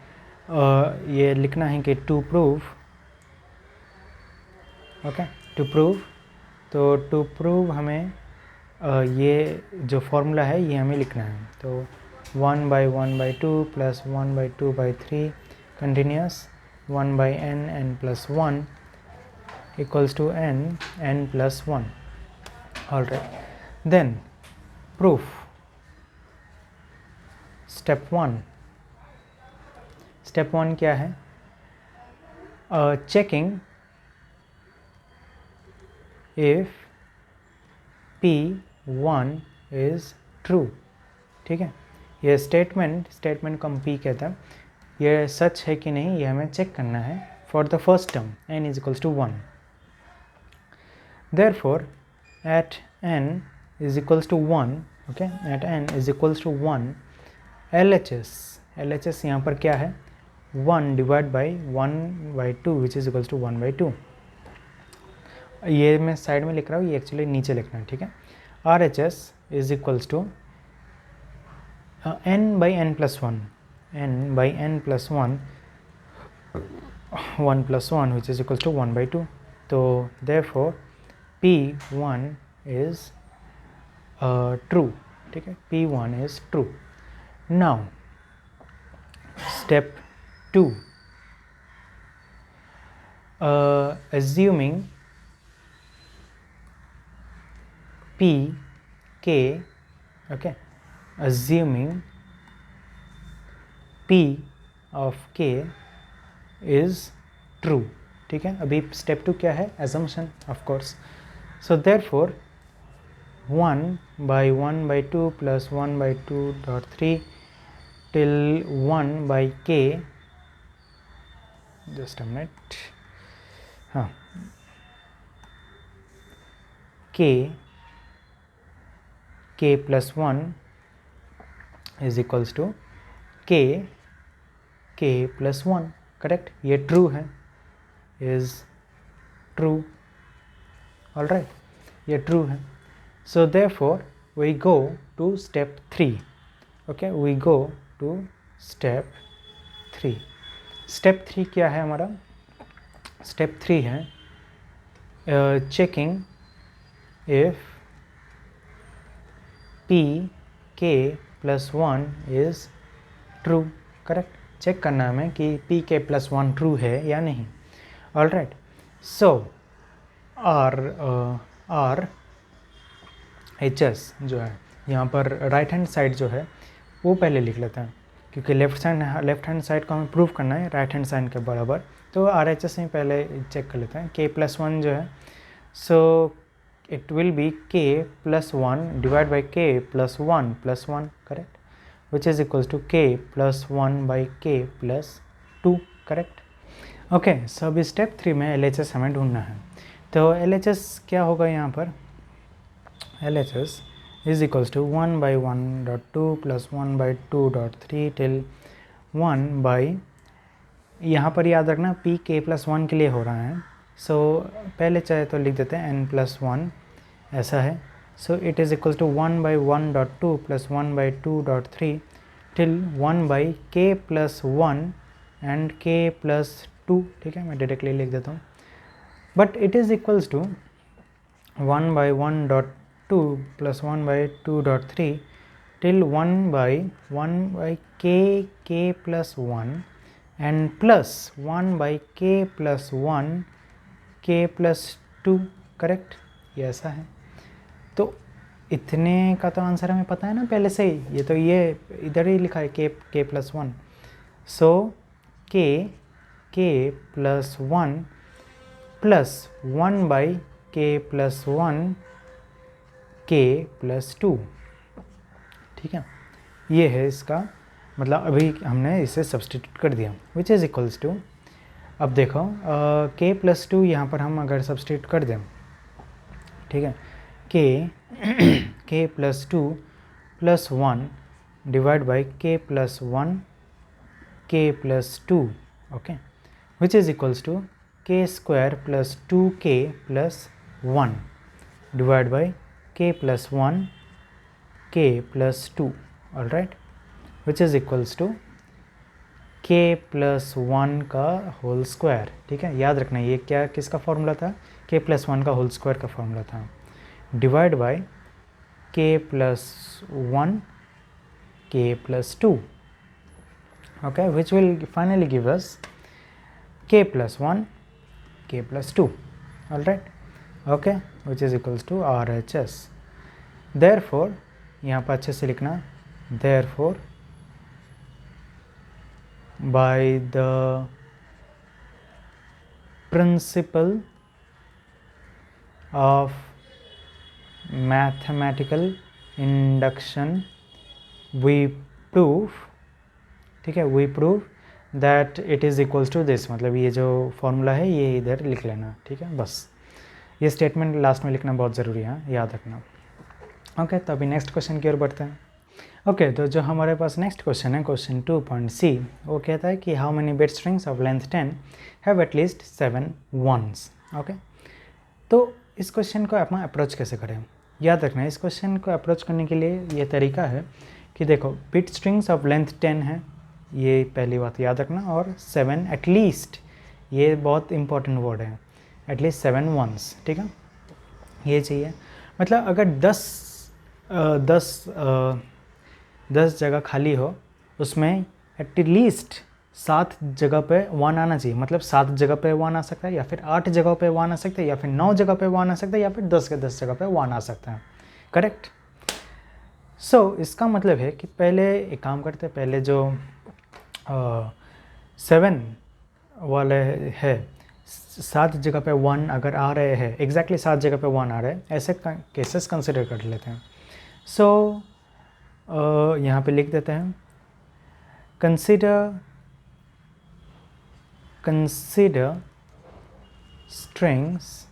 [SPEAKER 1] ये लिखना है कि to prove. Okay, to prove. तो टू प्रूव हमें ये जो फॉर्मूला है ये हमें लिखना है. तो 1/1/2 plus 1/2/3 continuous 1/n n plus 1 equals to n plus 1. Alright, then proof. Step 1. Step 1 क्या है? Checking if P1 is true. ठीक है, ये स्टेटमेंट को हम P कहते हैं. ये सच है कि नहीं ये हमें चेक करना है for the first term n is equals to 1. Therefore at n is equals to 1, okay, at n is equals to 1 LHS यहाँ पर क्या है? 1 divide by 1/2 which is equals to 1/2. ये मैं साइड में लिख रहा हूँ, ये एक्चुअली नीचे लिखना है. ठीक है. RHS is equals to n/n plus 1, n/n plus 1 plus 1 which is equals to 1/2. So therefore P1 is true. ठीक है, P1 is true. Now step 2, assuming P, okay, assuming P of K is true. ठीक है, अभी step 2 क्या है? assumption of course. So therefore 1/1/2 plus 1/2.3 till 1/k, just a minute, हाँ, k plus 1 is equals to k plus 1. Correct, ये true है, is true. Alright, ये true है. So therefore we go to step 3. Okay, we go to step 3. Step 3 क्या है हमारा? Step 3 है checking if p k plus 1 is true. Correct, check करना हमें कि p k plus 1 ट्रू है या नहीं. ऑल राइट, सो आर एच एस जो है यहाँ पर राइट हैंड साइड जो है वो पहले लिख लेते हैं, क्योंकि लेफ्ट हैंड साइड को हमें प्रूव करना है राइट हैंड साइड के बराबर. तो आर एच एस में पहले चेक कर लेते हैं. k plus 1 जो है, सो it will be k plus 1 divided by k plus 1 plus 1, correct, which is equals to k plus 1 by k plus 2, correct. Okay, सो अभी स्टेप 3 में LHS हमें ढूंढना है. तो LHS क्या होगा यहाँ पर? LHS is equals to 1 by 1.2 plus 1 by 2.3 till 1 by, यहाँ पर याद रखना p k plus 1 के लिए हो रहा है. सो पहले चाहे तो लिख देते हैं n plus 1, ऐसा है. So it is equals to 1 by 1.2 plus 1 by 2.3 till 1 by k plus 1 and k plus 2. ठीक है, मैं डायरेक्टली लिख देता हूँ. But it is equals to 1 by 1.2 plus 1 by 2.3 till 1 by k plus 1 and plus 1 by k plus 1 k plus 2, correct. ये ऐसा है. तो इतने का तो आंसर हमें पता है ना पहले से ही, ये तो ये इधर ही लिखा है k plus 1. So k plus 1 plus 1 by k plus 1 k plus 2. ठीक है, ये है इसका मतलब. अभी हमने इसे सब्सटीट्यूट कर दिया, विच इज़ इक्वल्स टू, अब देखो k plus 2 यहाँ पर हम अगर सब्सटीट्यूट कर दें, ठीक है, k plus 2 plus 1 divided by k plus 1 k plus 2, okay, which is equals to k square plus 2k plus 1 divided by k plus 1 k plus 2, all right, which is equals to k plus 1 का whole square. ठीक है, याद रखना ये क्या किसका formula था? k plus 1 का होल स्क्वायर का फॉर्मूला था. Divide by k plus 1 k plus 2, okay, which will finally give us k plus 1 k plus 2, all right, okay, which is equals to RHS. therefore यहाँ पर अच्छे से लिखना, therefore by the principle of mathematical induction we prove, ठीक है, we prove that it is equals to this. मतलब ये जो फॉर्मूला है ये इधर लिख लेना. ठीक है, बस ये स्टेटमेंट लास्ट में लिखना बहुत ज़रूरी है, याद रखना. ओके, तो अभी नेक्स्ट क्वेश्चन की ओर बढ़ते हैं. ओके, तो जो हमारे पास नेक्स्ट क्वेश्चन है, क्वेश्चन 2.c, वो कहता है कि how many bit strings of length 10 have at least 7 ones. Okay, तो इस क्वेश्चन को अपना अप्रोच कैसे करें? याद रखना है इस क्वेश्चन को अप्रोच करने के लिए ये तरीका है कि देखो बिट स्ट्रिंग्स ऑफ लेंथ 10 है, ये पहली बात याद रखना, और 7 एटलीस्ट, ये बहुत इंपॉर्टेंट वर्ड है, एटलीस्ट 7 ones. ठीक है, ये चाहिए. मतलब अगर 10 जगह खाली हो, उसमें एटलीस्ट 7 जगह पे 1 आना चाहिए. मतलब 7 जगह पे 1 आ सकता है, या फिर 8 जगह पे 1 आ सकता है, या फिर 9 जगह पे 1 आ सकता है, या फिर 10 के 10 जगह पे 1 आ सकता है. करेक्ट. सो इसका मतलब है कि पहले एक काम करते हैं, पहले जो 7 वाले है, 7 जगह पे 1 अगर आ रहे हैं, एग्जैक्टली 7 जगह पे 1 आ रहे हैं, ऐसे केसेस कंसिडर कर लेते हैं. सो यहाँ पे लिख देते हैं, consider strings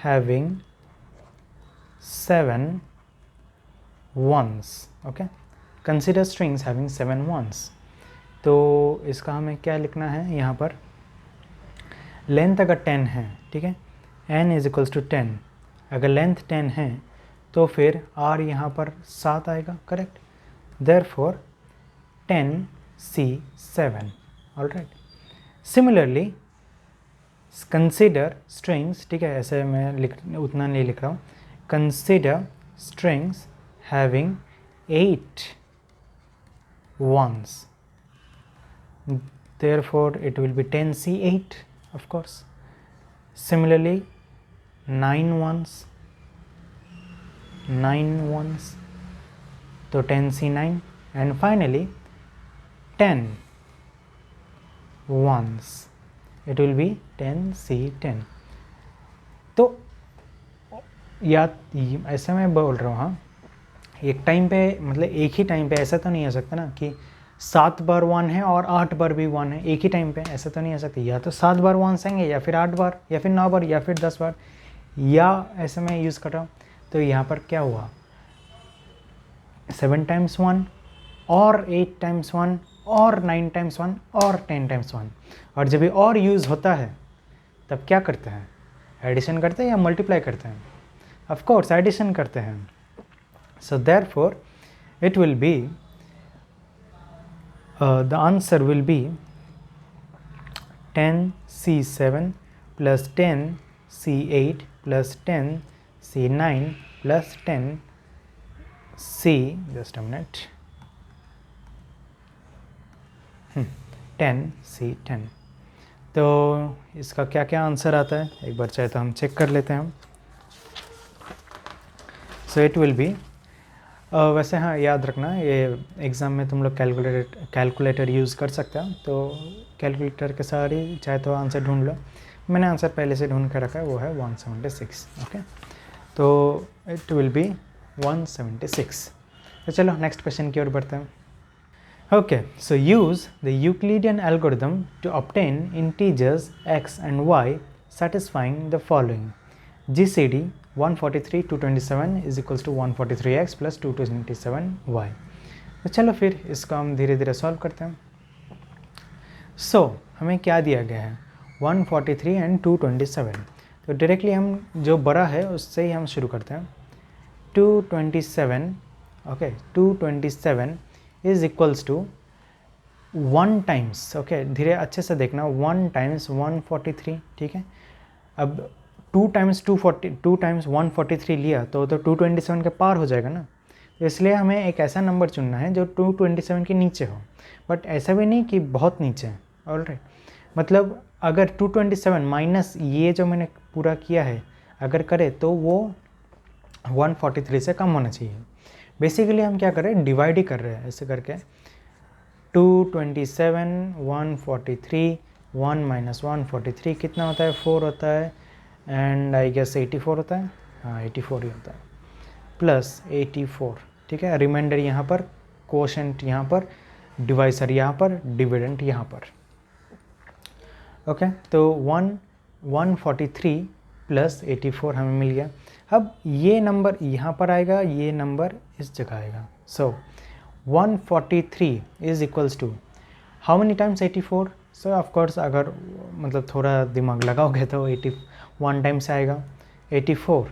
[SPEAKER 1] having 7 ones. Okay, consider strings having 7 ones. तो इसका हमें क्या लिखना है यहाँ पर? लेंथ अगर 10 है, ठीक है, n इज इक्वल्स टू 10, अगर लेंथ 10 है तो फिर r यहाँ पर 7 आएगा, correct. Therefore 10C7, alright. Similarly consider strings, ठीक है, ऐसे मैं उतना नहीं लिख रहा हूँ। Consider strings having 8 ones, therefore it will be 10C8, of course. Similarly 9 ones, तो 10C9, and finally 10 ones, it will be 10C10. तो या ऐसा मैं बोल रहा हूँ, हाँ, एक टाइम पे मतलब एक ही टाइम पे ऐसा तो नहीं हो सकता ना कि 7 बार 1 है और 8 बार भी 1 है एक ही टाइम पे, ऐसा तो नहीं हो सकता। या तो 7 बार 1 आएंगे, या फिर 8 बार, या फिर 9 बार, या फिर 10 बार, या ऐसे मैं यूज़ कर रहा हूँ। तो यहाँ पर क्या हुआ, 7 टाइम्स 1 और 8 टाइम्स 1 और 9 टाइम्स 1 और 10 टाइम्स 1। और जब ये और यूज़ होता है तब क्या करते हैं, एडिशन करते हैं या मल्टीप्लाई करते हैं? ऑफ कोर्स एडिशन करते हैं। So therefore it will be the answer will be 10C7 plus 10C8 plus 10C9 plus 10C, just a minute, 10C10। तो इसका क्या क्या आंसर आता है एक बार चाहे तो हम चेक कर लेते हैं। सो इट विल बी, वैसे हाँ याद रखना, ये एग्ज़ाम में तुम लोग कैलकुलेटर यूज़ कर सकते हो, तो कैलकुलेटर के सारी चाहे तो आंसर ढूंढ लो। मैंने आंसर पहले से ढूंढ कर रखा है, वो है 176। ओके, तो इट विल बी 176। तो चलो नेक्स्ट क्वेश्चन की ओर बढ़ते हैं। Okay, so use the Euclidean algorithm to obtain integers x and y satisfying the following: GCD 143 227 is equals to 143x plus 227y। तो चलो फिर इसको हम धीरे धीरे सॉल्व करते हैं। सो हमें क्या दिया गया है, 143 एंड 227। तो डायरेक्टली हम जो बड़ा है उससे ही हम शुरू करते हैं। 227, okay, 227 is equals to 1 times, okay धीरे अच्छे से देखना, 1 टाइम्स 143, ठीक है। अब 2 टाइम्स 143 लिया तो 227 के पार हो जाएगा ना, तो इसलिए हमें एक ऐसा नंबर चुनना है जो 227 के नीचे हो, बट ऐसा भी नहीं कि बहुत नीचे है, ऑलराइट। मतलब अगर 227 माइनस ये जो मैंने पूरा किया है अगर करे तो वो 143 से कम होना चाहिए। बेसिकली हम क्या कर रहे हैं, डिवाइड ही कर रहे हैं ऐसे करके। 227 143, 1 माइनस 143 कितना होता है, 4 होता है, एंड आई गेस 84 होता है, हाँ 84 ही होता है, प्लस 84, ठीक है। रिमाइंडर यहाँ पर, कोशेंट यहाँ पर, डिवाइसर यहाँ पर, डिविडेंट यहाँ पर, ओके। तो 143 प्लस 84 हमें मिल गया। अब ये नंबर यहाँ पर आएगा, ये नंबर इस जगह आएगा। So 143 is equals to how many times 84। So of course अगर मतलब थोड़ा दिमाग लगाओगे तो 81 टाइम्स आएगा 84।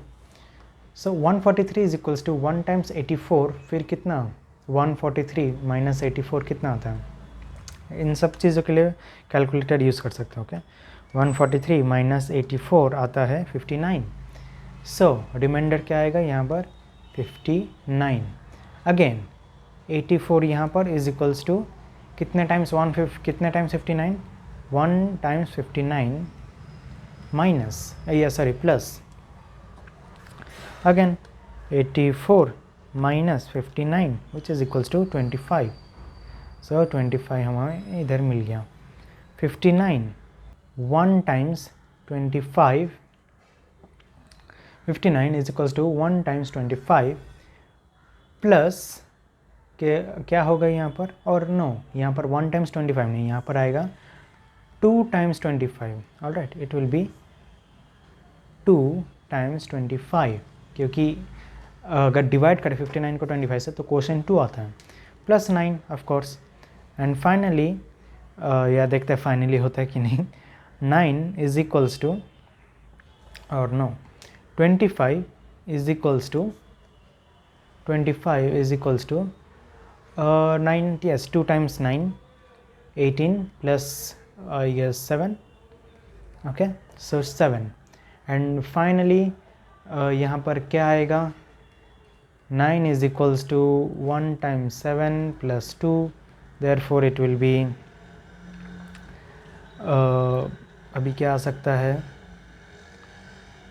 [SPEAKER 1] सो 143 इज इक्वल्स टू 1 टाइम्स 84, फिर कितना 143 माइनस 84 कितना आता है। इन सब चीज़ों के लिए कैलकुलेटर यूज़ कर सकते हो, ओके। 143 माइनस 84 आता है 59। सो रिमाइंडर क्या आएगा यहाँ पर 59। अगेन 84 यहाँ पर इज इक्वल्स टू कितने टाइम्स कितने टाइम्स 59, 1 टाइम्स 59 माइनस या sorry plus again 84 minus 59 which is equals to 25। So 25 हमें इधर मिल गया। 59 1 times 25, 59 is equals to 1 times 25 plus के क्या होगा यहाँ पर, और नो यहाँ पर 1 टाइम्स 25 नहीं, यहाँ पर आएगा 2 times 25, alright. It will B 2 times 25, क्योंकि अगर डिवाइड करें 59 को 25 से तो क्वोशेंट 2 आता है, plus 9 of course. And finally या देखते हैं फाइनली होता है कि नहीं, 9 इज इक्वल्स टू और no 25 is equals to 9, yes, 2 times 9, 18 plus yes 7, okay, so 7, and finally यहाँ पर क्या आएगा, 9 is equals to 1 times 7 plus 2, therefore it will be अभी क्या आ सकता है,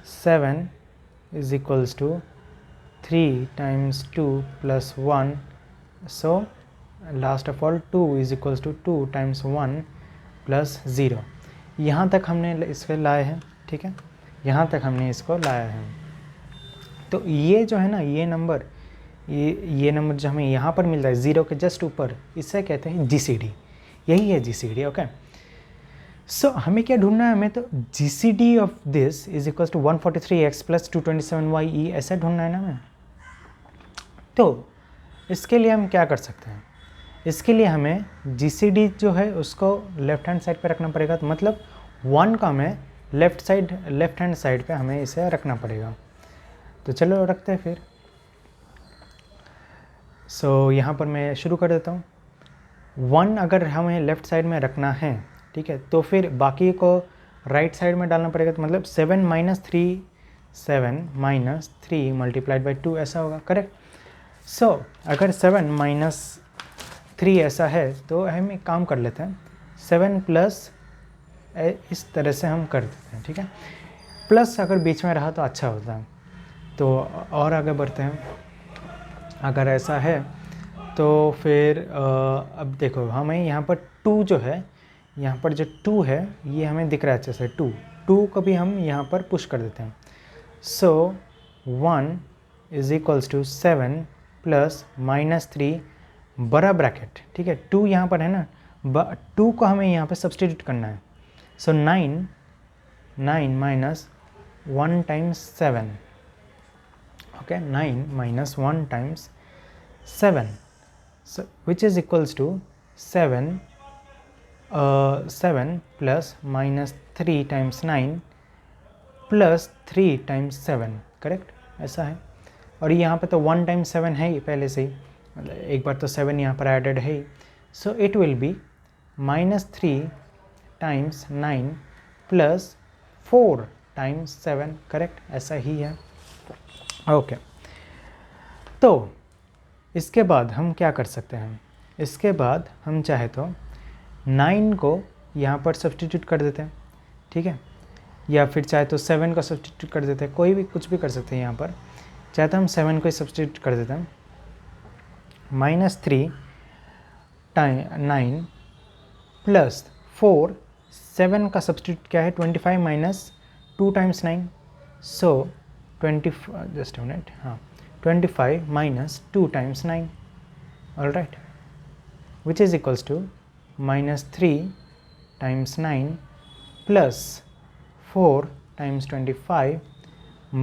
[SPEAKER 1] 7 is equals to 3 times 2 plus 1, so last of all 2 is equals to 2 times 1 plus 0. यहाँ तक हमने इसको लाए हैं, ठीक है, यहाँ तक हमने इसको लाया है. तो ये जो है ना, ये नंबर जो हमें यहाँ पर मिल रहा है 0 के जस्ट ऊपर, इससे कहते हैं GCD. यही है GCD. ओके, सो हमें क्या ढूंढना है, हमें तो GCD of this is equals to 143x plus 227y, ऐसा ढूंढना है ना हमें. तो इसके लिए हम क्या कर सकते हैं, इसके लिए हमें GCD जो है उसको लेफ्ट हैंड साइड पे रखना पड़ेगा. तो मतलब 1 का हमें लेफ्ट हैंड साइड पे हमें इसे रखना पड़ेगा. तो चलो रखते हैं फिर. सो यहाँ पर मैं शुरू कर देता हूँ. 1 अगर हमें लेफ़्ट साइड में रखना है, ठीक है, तो फिर बाकी को राइट साइड में डालना पड़ेगा. तो मतलब 7 माइनस 3 मल्टीप्लाइड बाई 2 ऐसा होगा, करेक्ट. सो अगर 7 माइनस 3 ऐसा है तो हम एक काम कर लेते हैं, 7 प्लस इस तरह से हम कर देते हैं, ठीक है. प्लस अगर बीच में रहा तो अच्छा होता है. तो और आगे बढ़ते हैं. अगर ऐसा है तो फिर अब देखो हमें यहाँ पर 2 जो है, यहाँ पर जो 2 है ये हमें दिख रहा है अच्छे से. 2 को भी हम यहाँ पर पुश कर देते हैं. So 1 is equals to 7 plus minus 3 बड़ा ब्रैकेट, ठीक है. 2 यहाँ पर है ना, 2 को हमें यहाँ पर सब्सटीट्यूट करना है. सो 9 minus 1 times 7, okay, 9 minus 1 times 7, so which is equals to 7 plus minus 3 times 9 plus 3 times 7, correct, ऐसा है. और यहाँ पे तो 1 टाइम्स 7 है ही पहले से ही, एक बार तो 7 यहाँ पर एडेड है ही. So it will be minus 3 times 9 plus 4 times 7, correct, ऐसा ही है. ओके, तो इसके बाद हम क्या कर सकते हैं, इसके बाद हम चाहे तो 9 को यहाँ पर सब्सटीट्यूट कर देते हैं, ठीक है, या फिर चाहे तो 7 को सब्सटीट्यूट कर देते हैं, कोई भी कुछ भी कर सकते हैं. यहाँ पर चाहे तो हम 7 को ही सब्सटीट्यूट कर देते हैं. माइनस 3 टाइम 9 प्लस 4, 7 का सब्सटीट्यूट क्या है, 25 minus 2 times 9, so 20, just a minute, हाँ, 25 minus 2 times 9, all right, which is equals to minus 3 times 9 plus 4 times 25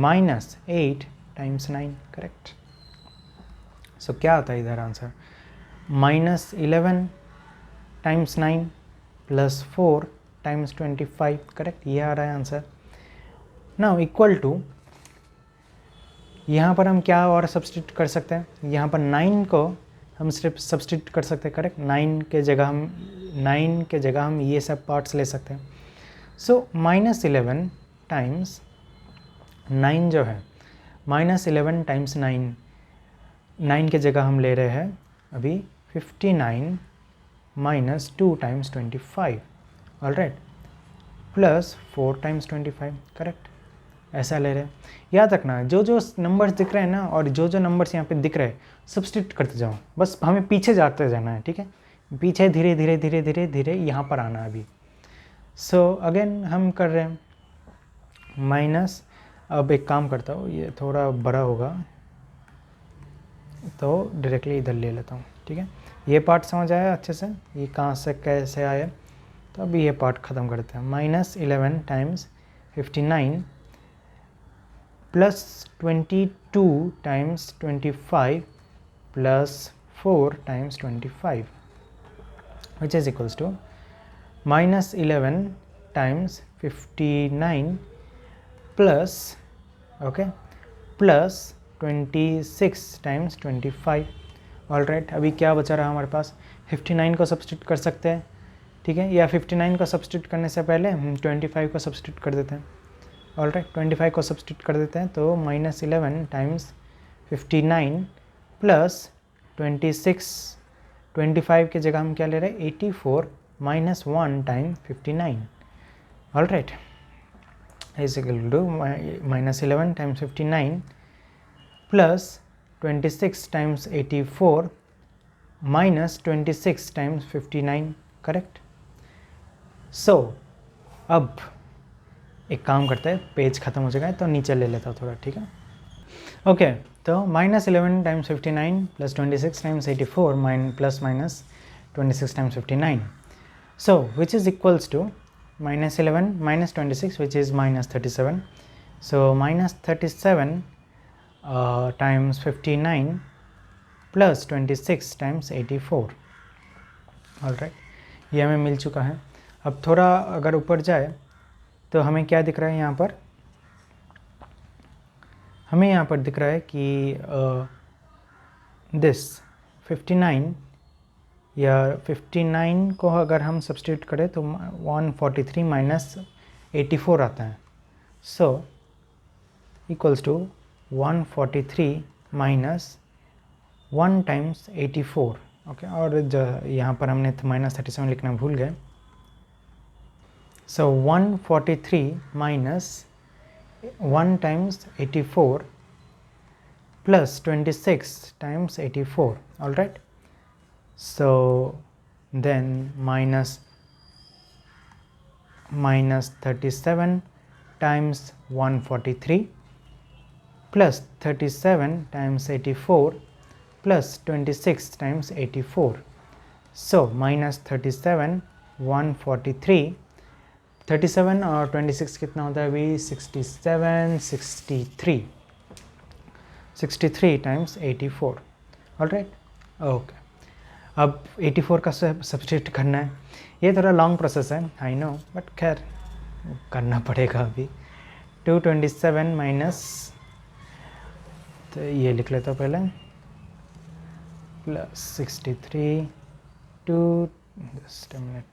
[SPEAKER 1] minus 8 times 9, correct. so क्या आता है इधर answer, minus 11 times 9 plus 4 times 25, correct, ये आ रहा है आंसर. now equal to, यहाँ पर हम क्या और सब्सटीट्यूट कर सकते हैं, यहाँ पर 9 को हम सिर्फ सब्सटीट्यूट कर सकते हैं, करेक्ट. 9 के जगह हम ये सब पार्ट्स ले सकते हैं. सो माइनस 11 टाइम्स 9 जो है, माइनस 11 टाइम्स 9 के जगह हम ले रहे हैं अभी 59 minus 2 times 25, alright, plus 4 times 25, correct, ऐसा ले रहे हैं. याद रखना जो नंबर्स दिख रहे हैं ना, और जो नंबर्स यहाँ पे दिख रहे हैं सब्सटीट्यूट करते जाओ, बस हमें पीछे जाते जाना है, ठीक है, पीछे धीरे धीरे यहाँ पर आना अभी. सो अगेन हम कर रहे हैं माइनस. अब एक काम करता हूँ, ये थोड़ा बड़ा होगा तो डायरेक्टली इधर ले लेता हूँ, ठीक है. ये पार्ट समझ आया अच्छे से, ये कहाँ से कैसे आया. तो अभी ये पार्ट ख़त्म करते हैं. Minus 11 times 59 plus 22 times 25 plus 4 times 25, which is equals to minus 11 times 59 plus okay, plus 26 times 25। Alright, अभी क्या बचा रहा हमारे पास, 59 को सब्सटीट्यूट कर सकते हैं, ठीक है, या 59 को सब्सटीट्यूट करने से पहले हम 25 को सब्सटीट्यूट कर देते हैं। ऑलराइट, 25 को सब्सटीट्यूट कर देते हैं तो -11 टाइम्स 59 प्लस 26, 25 की जगह हम क्या ले रहे हैं 84 -1 time 59। Alright, is equal to -11 times 59 plus 26 times 84 minus 26 times 59। Correct. So अब एक काम करते हैं, पेज ख़त्म हो जाएगा तो नीचे ले लेता हूँ थोड़ा, ठीक है। ओके, तो -11 times 59 plus 26 times 84 plus minus 26 times 59, so which is equals to -11 minus 26 which is -37, so -37 times 59 plus 26 times 84। Alright, ये हमें मिल चुका है। अब थोड़ा अगर ऊपर जाए तो हमें क्या दिख रहा है यहाँ पर, हमें यहाँ पर दिख रहा है कि दिस 59 या 59 को अगर हम सब्स्टिट्यूट करें तो 143 माइनस 84 आता है, so equals to 143 minus 1 times 84। Okay, और यहाँ पर हमने -37 लिखना भूल गए, so 143 minus 1 times 84 plus 26 times 84. All right, so then minus 37 times 143 plus 37 times 84 plus 26 times 84, so minus 37 143, 37 और 26 कितना होता है अभी 67, 63 टाइम्स 84। ऑलराइट, ओके, अब 84 का सब्स्टिट्यूट करना है। ये थोड़ा लॉन्ग प्रोसेस है, आई नो, बट खैर करना पड़ेगा अभी। 227 माइनस, तो ये लिख लेता हूँ पहले, plus 63 two, just a minute,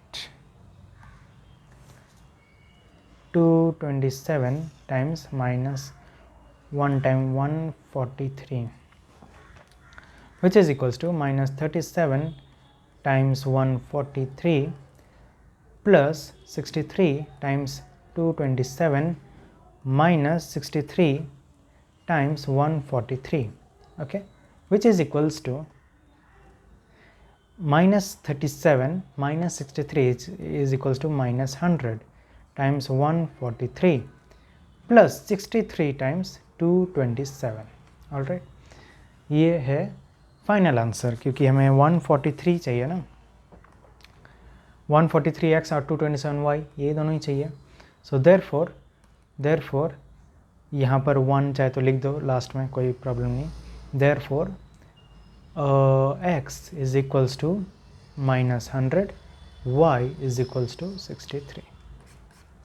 [SPEAKER 1] 227 times minus 1 time 143, which is equals to minus 37 times 143 plus 63 times 227 minus 63 times 143, okay, which is equals to minus 37 minus 63 is equals to minus 100 times 143 plus 63 times 227। Alright, ये है final answer, क्योंकि हमें 143 चाहिए ना, 143x और 227y ये दोनों ही चाहिए। सो देयरफॉर यहाँ पर 1 चाहे तो लिख दो लास्ट में, कोई प्रॉब्लम नहीं। Therefore x is equals to -100, y is equals to 63।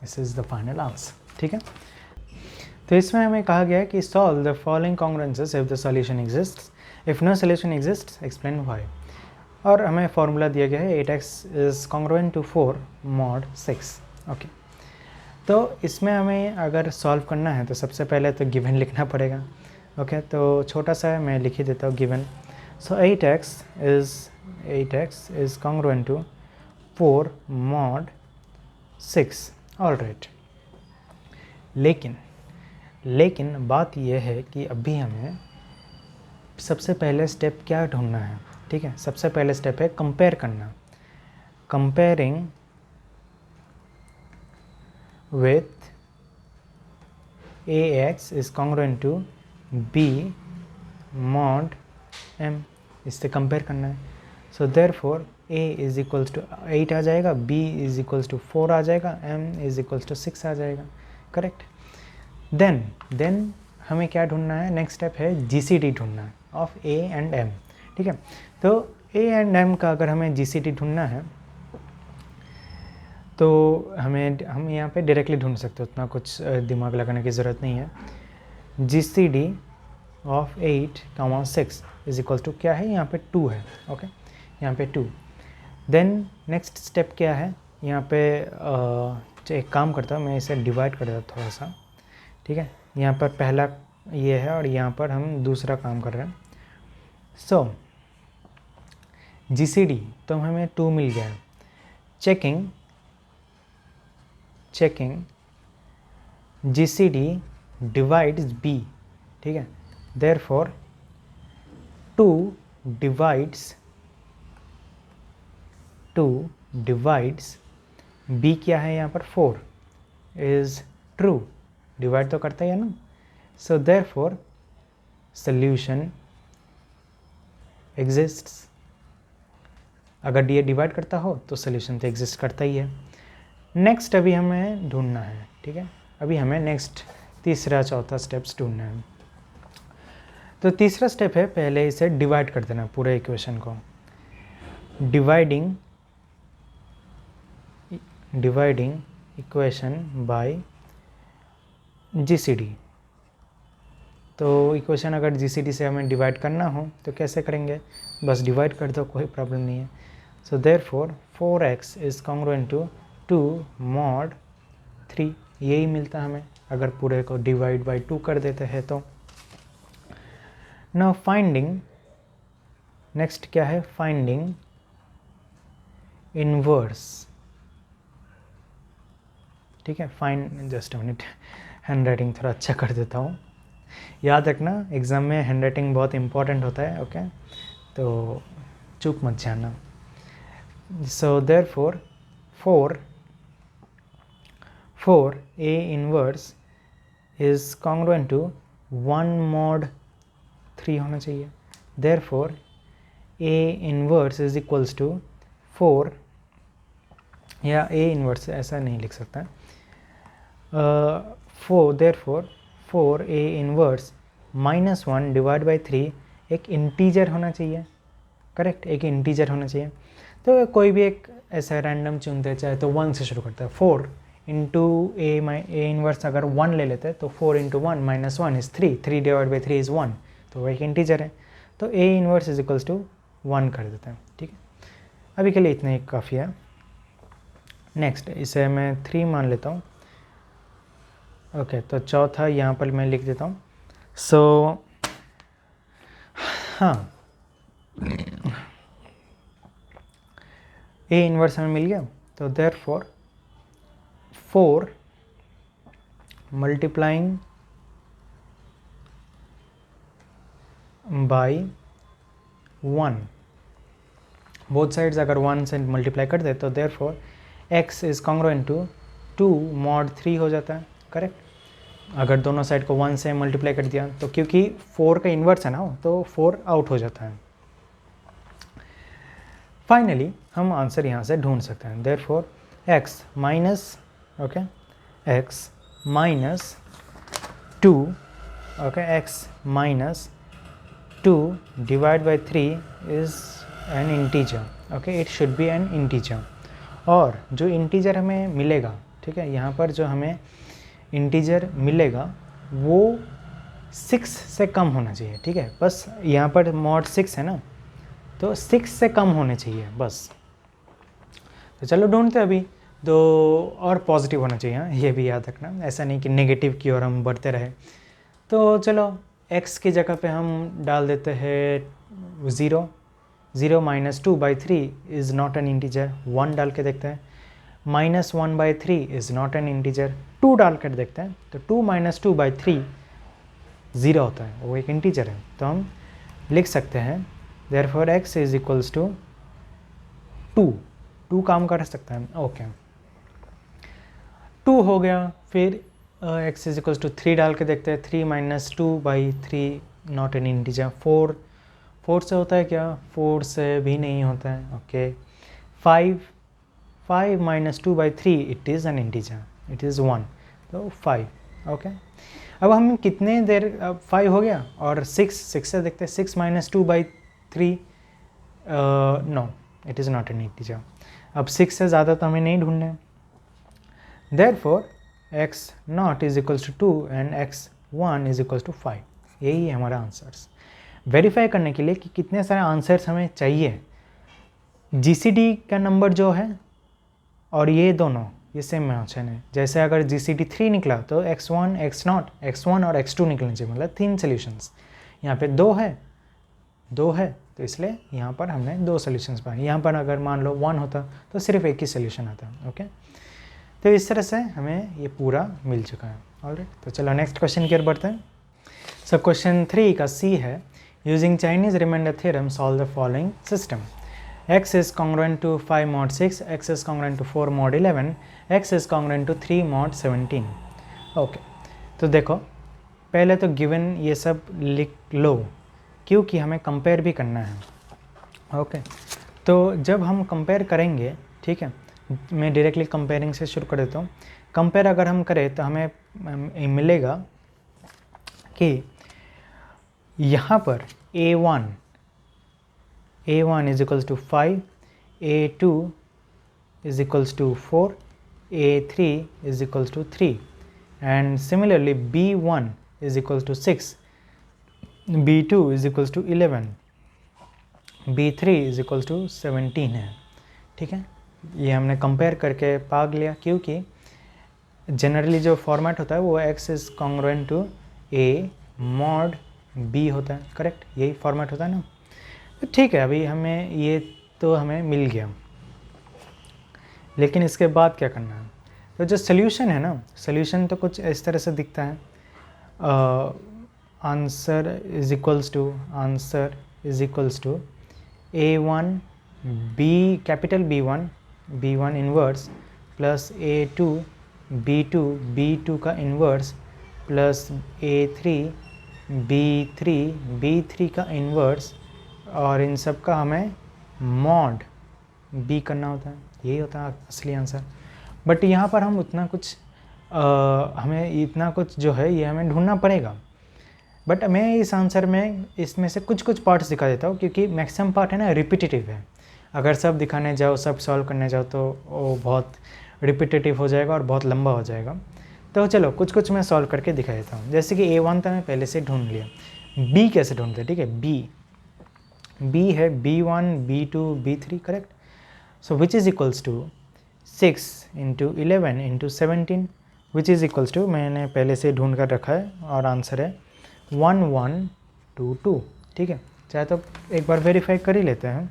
[SPEAKER 1] This is the final answer, ठीक है। तो इसमें हमें कहा गया है कि solve the following congruences if the solution exists, if no solution exists explain why. और हमें फॉर्मूला दिया गया है 8x is congruent to 4 mod 6। Okay, तो इसमें हमें अगर सॉल्व करना है तो सबसे पहले तो गिवन लिखना पड़ेगा। ओके, तो छोटा सा है, मैं लिख ही देता हूँ given. So 8x is congruent to 4 mod 6। Alright, लेकिन बात यह है कि अभी हमें सबसे पहले स्टेप क्या ढूंढना है, ठीक है। सबसे पहले स्टेप है कंपेयर करना, comparing with ax is congruent to b mod m, इससे कंपेयर करना है। So therefore a is equals to 8 आ जाएगा, b इज इक्वल्स टू 4 आ जाएगा, m इज इक्वल्स टू 6 आ जाएगा। करेक्ट। देन हमें क्या ढूंढना है, नेक्स्ट स्टेप है GCD ढूंढना है ऑफ A एंड M, ठीक है। तो A एंड M का अगर हमें GCD ढूंढना है तो हम यहाँ पे डायरेक्टली ढूंढ सकते हो, उतना कुछ दिमाग लगाने की ज़रूरत नहीं है। GCD of 8, 6 is equal to क्या है, यहाँ पे 2 है, ओके, यहाँ पे 2। देन नेक्स्ट स्टेप क्या है, यहाँ पे एक काम करता हूँ मैं, इसे डिवाइड कर देता थोड़ा सा, ठीक है। यहाँ पर पहला ये है और यहाँ पर हम दूसरा काम कर रहे हैं। सो GCD तो हमें 2 मिल गया है। चेकिंग GCD डिवाइड्स B, ठीक है। देयरफॉर 2 डिवाइड्स B क्या है यहाँ पर 4 इज ट्रू, डिवाइड तो करता ही है ना। So therefore solution exists. अगर ये डिवाइड करता हो तो सॉल्यूशन तो एग्जिस्ट करता ही है। नेक्स्ट अभी हमें ढूंढना है, ठीक है। अभी हमें नेक्स्ट तीसरा चौथा स्टेप्स ढूंढना है। तो तीसरा स्टेप है, पहले इसे डिवाइड कर देना पूरे इक्वेशन को। Dividing equation by GCD। तो इक्वेशन अगर GCD से हमें डिवाइड करना हो तो कैसे करेंगे, बस डिवाइड कर दो, कोई प्रॉब्लम नहीं है। So therefore 4x is congruent to 2 mod 3, यही मिलता हमें अगर पूरे को डिवाइड बाय 2 कर देते हैं तो। नाउ फाइंडिंग, नेक्स्ट क्या है, फाइंडिंग इनवर्स, ठीक है। Find, just a minute, hand writing थोड़ा अच्छा कर देता हूँ। याद रखना एग्ज़ाम में हैंड राइटिंग बहुत इंपॉर्टेंट होता है, ओके, तो चूक मत जाना। So therefore 4 A inverse is congruent to 1 mod 3 होना चाहिए। Therefore A inverse is equals to 4, या A इनवर्स ऐसा नहीं लिख सकता, 4 A इनवर्स -1 डिवाइड बाई 3 एक इंटीजर होना चाहिए, करेक्ट, एक इंटीजर होना चाहिए। तो कोई भी एक ऐसा रैंडम चुनते, चाहे तो 1 से शुरू करता है। 4 इंटू A इनवर्स अगर 1 ले लेते हैं तो 4 into 1 -1 is 3, 3 divide by 3 is 1, तो वो एक इंटीजर है। तो A inverse is equals to 1 कर देते हैं, ठीक है। अभी के लिए इतना ही काफ़ी है। नेक्स्ट इसे मैं 3 मान लेता हूँ, ओके। तो चौथा यहाँ पर मैं लिख देता हूँ। सो हाँ, A इनवर्स हमें मिल गया, तो therefore 4 multiplying by 1, both sides अगर 1 से मल्टीप्लाई कर दे तो therefore x is congruent to 2 mod 3 हो जाता है, करेक्ट। अगर दोनों साइड को 1 से मल्टीप्लाई कर दिया तो क्योंकि 4 का इन्वर्स है ना, तो 4 आउट हो जाता है। फाइनली हम आंसर यहाँ से ढूंढ सकते हैं। Therefore x minus, okay, x minus 2, okay, x minus 2 divide by 3 is an integer, okay, it should be N integer. और जो इंटीजर हमें मिलेगा, ठीक है, यहाँ पर जो हमें इंटीजर मिलेगा वो 6 से कम होना चाहिए, ठीक है। बस यहाँ पर mod 6 है ना, तो 6 से कम होने चाहिए बस। तो चलो ढूंढते अभी, तो और पॉजिटिव होना चाहिए, हाँ, ये भी याद रखना, ऐसा नहीं कि नेगेटिव की ओर हम बढ़ते रहे। तो चलो x की जगह पे हम डाल देते हैं 0 minus 2 by 3 is not an integer, 1 डाल के देखते हैं। -1 by 3 is not an integer, 2 डाल कर देखते हैं। तो 2 माइनस 2 बाई 3 0 होता है, वो एक इंटीजर है। तो हम लिख सकते हैं therefore x is equals to 2 काम कर सकता है, ओके, 2 हो गया। फिर x इज इक्वल्स टू 3 डाल के देखते हैं। 3 minus 2 by 3 not an integer. 4 से होता है क्या, 4 से भी नहीं होता है, okay. 5 minus 2 by 3 it is an integer, it is 1, तो 5, ओके। अब हम कितने देर, अब 5 हो गया और 6 से देखते हैं। 6 minus 2 by 3, no, it is not an integer. अब 6 से ज़्यादा तो हमें नहीं ढूंढना है। Therefore x not is equals to 2 and x 1 is equals to 5। यही है हमारा आंसर्स। वेरीफाई करने के लिए कि कितने सारे आंसर्स हमें चाहिए, जीसीडी का नंबर जो है और ये दोनों ये सेम मैचन है। जैसे अगर जीसीडी 3 निकला तो x1 x0 x1 और x2 निकलने चाहिए, मतलब 3 सॉल्यूशंस। यहाँ पे 2 है तो इसलिए यहाँ पर हमने 2 सॉल्यूशंस पाए। यहाँ पर अगर मान लो 1 होता तो सिर्फ एक ही सॉल्यूशन आता। ओके, तो इस तरह से हमें ये पूरा मिल चुका है। ऑलराइट, तो चलो नेक्स्ट क्वेश्चन की ओर बढ़ते हैं। सो क्वेश्चन 3 का सी है, using Chinese remainder theorem solve the following system. x is congruent to 5 mod 6, x is congruent to 4 mod 11, x is congruent to 3 mod 17। Okay, तो देखो पहले तो गिवन ये सब लिख लो क्योंकि हमें कंपेयर भी करना है। ओके, तो जब हम कंपेयर करेंगे, ठीक है, मैं डायरेक्टली कंपेयरिंग से शुरू कर देता हूँ। कंपेयर अगर हम करें तो हमें मिलेगा कि यहाँ पर A1 is equals to 5, A2 is equals to 4, A3 is equals to 3, and similarly B1 is equals to 6, B2 is equals to 11, B3 is equals to 17 है। ठीक है, ये हमने कंपेयर करके भाग लिया क्योंकि जनरली जो फॉर्मेट होता है वो x is congruent to A mod B होता है। करेक्ट, यही फॉर्मेट होता है ना। तो ठीक है, अभी हमें ये तो हमें मिल गया, लेकिन इसके बाद क्या करना है? तो जो सोल्यूशन है ना, सोल्यूशन तो कुछ इस तरह से दिखता है। Answer is equals to A1 B capital B1 inverse plus A2 B2 का इन्वर्स प्लस A3 B3 का इन्वर्स, और इन सब का हमें मॉड B करना होता है। यही होता है असली आंसर। बट यहाँ पर हम उतना कुछ हमें इतना कुछ जो है ये हमें ढूंढना पड़ेगा। बट मैं इस आंसर में इसमें से कुछ पार्ट्स दिखा देता हूँ क्योंकि मैक्सिमम पार्ट है ना रिपीटेटिव है। अगर सब दिखाने जाओ, सब सॉल्व करने जाओ तो वो बहुत रिपीटेटिव हो जाएगा और बहुत लंबा हो जाएगा। तो चलो कुछ मैं सॉल्व करके दिखा देता हूँ। जैसे कि A1 तो मैं पहले से ढूंढ लिया, B कैसे ढूंढते हैं? ठीक है, B है B1 B2 B3, correct. So which is equals to 6 into 11 into 17, which is equals to मैंने पहले से ढूंढ कर रखा है और आंसर है 1122। ठीक है, चाहे तो एक बार वेरीफाई कर ही लेते हैं।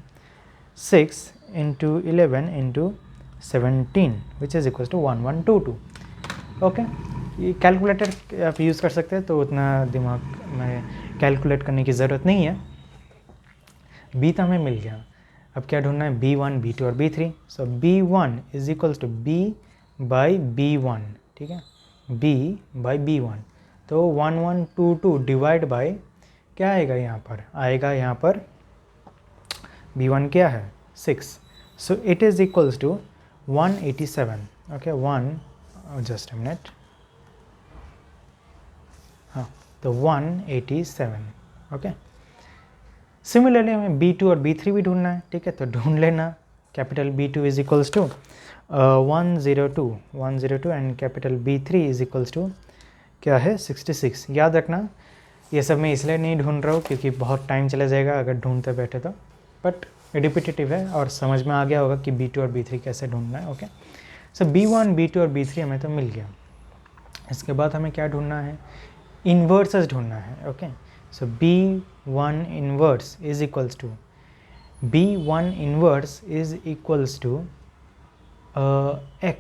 [SPEAKER 1] 6 into 11 into 17 which is equals to 1122। Okay, ये कैलकुलेटर आप यूज़ कर सकते हैं, तो उतना दिमाग में कैलकुलेट करने की ज़रूरत नहीं है। B तो हमें मिल गया, अब क्या ढूंढना है? B1 B2 और B3। So B1 is equals to B by B1। ठीक है, B बाई B1, तो 1122 डिवाइड बाई क्या आएगा यहाँ पर? आएगा यहाँ पर B1 क्या है? 6। So it is equals to 187। Okay, just a minute, हाँ, तो 187। ओके, सिमिलरली हमें B2 और B3 भी ढूंढना है। ठीक है, तो ढूंढ लेना। Capital B2 is equals to 102 and capital B3 is equals to क्या है? 66। याद रखना, ये सब मैं इसलिए नहीं ढूंढ रहा हूँ क्योंकि बहुत टाइम चला जाएगा अगर ढूंढते बैठे तो, बट रिपीटेटिव है और समझ में आ गया होगा कि B2 और B3 कैसे ढूंढना है। ओके, सो B1 B2 और B3 हमें तो मिल गया। इसके बाद हमें क्या ढूंढना है? इन्वर्सेस ढूंढना है। Okay, so B1 inverse is equals to x,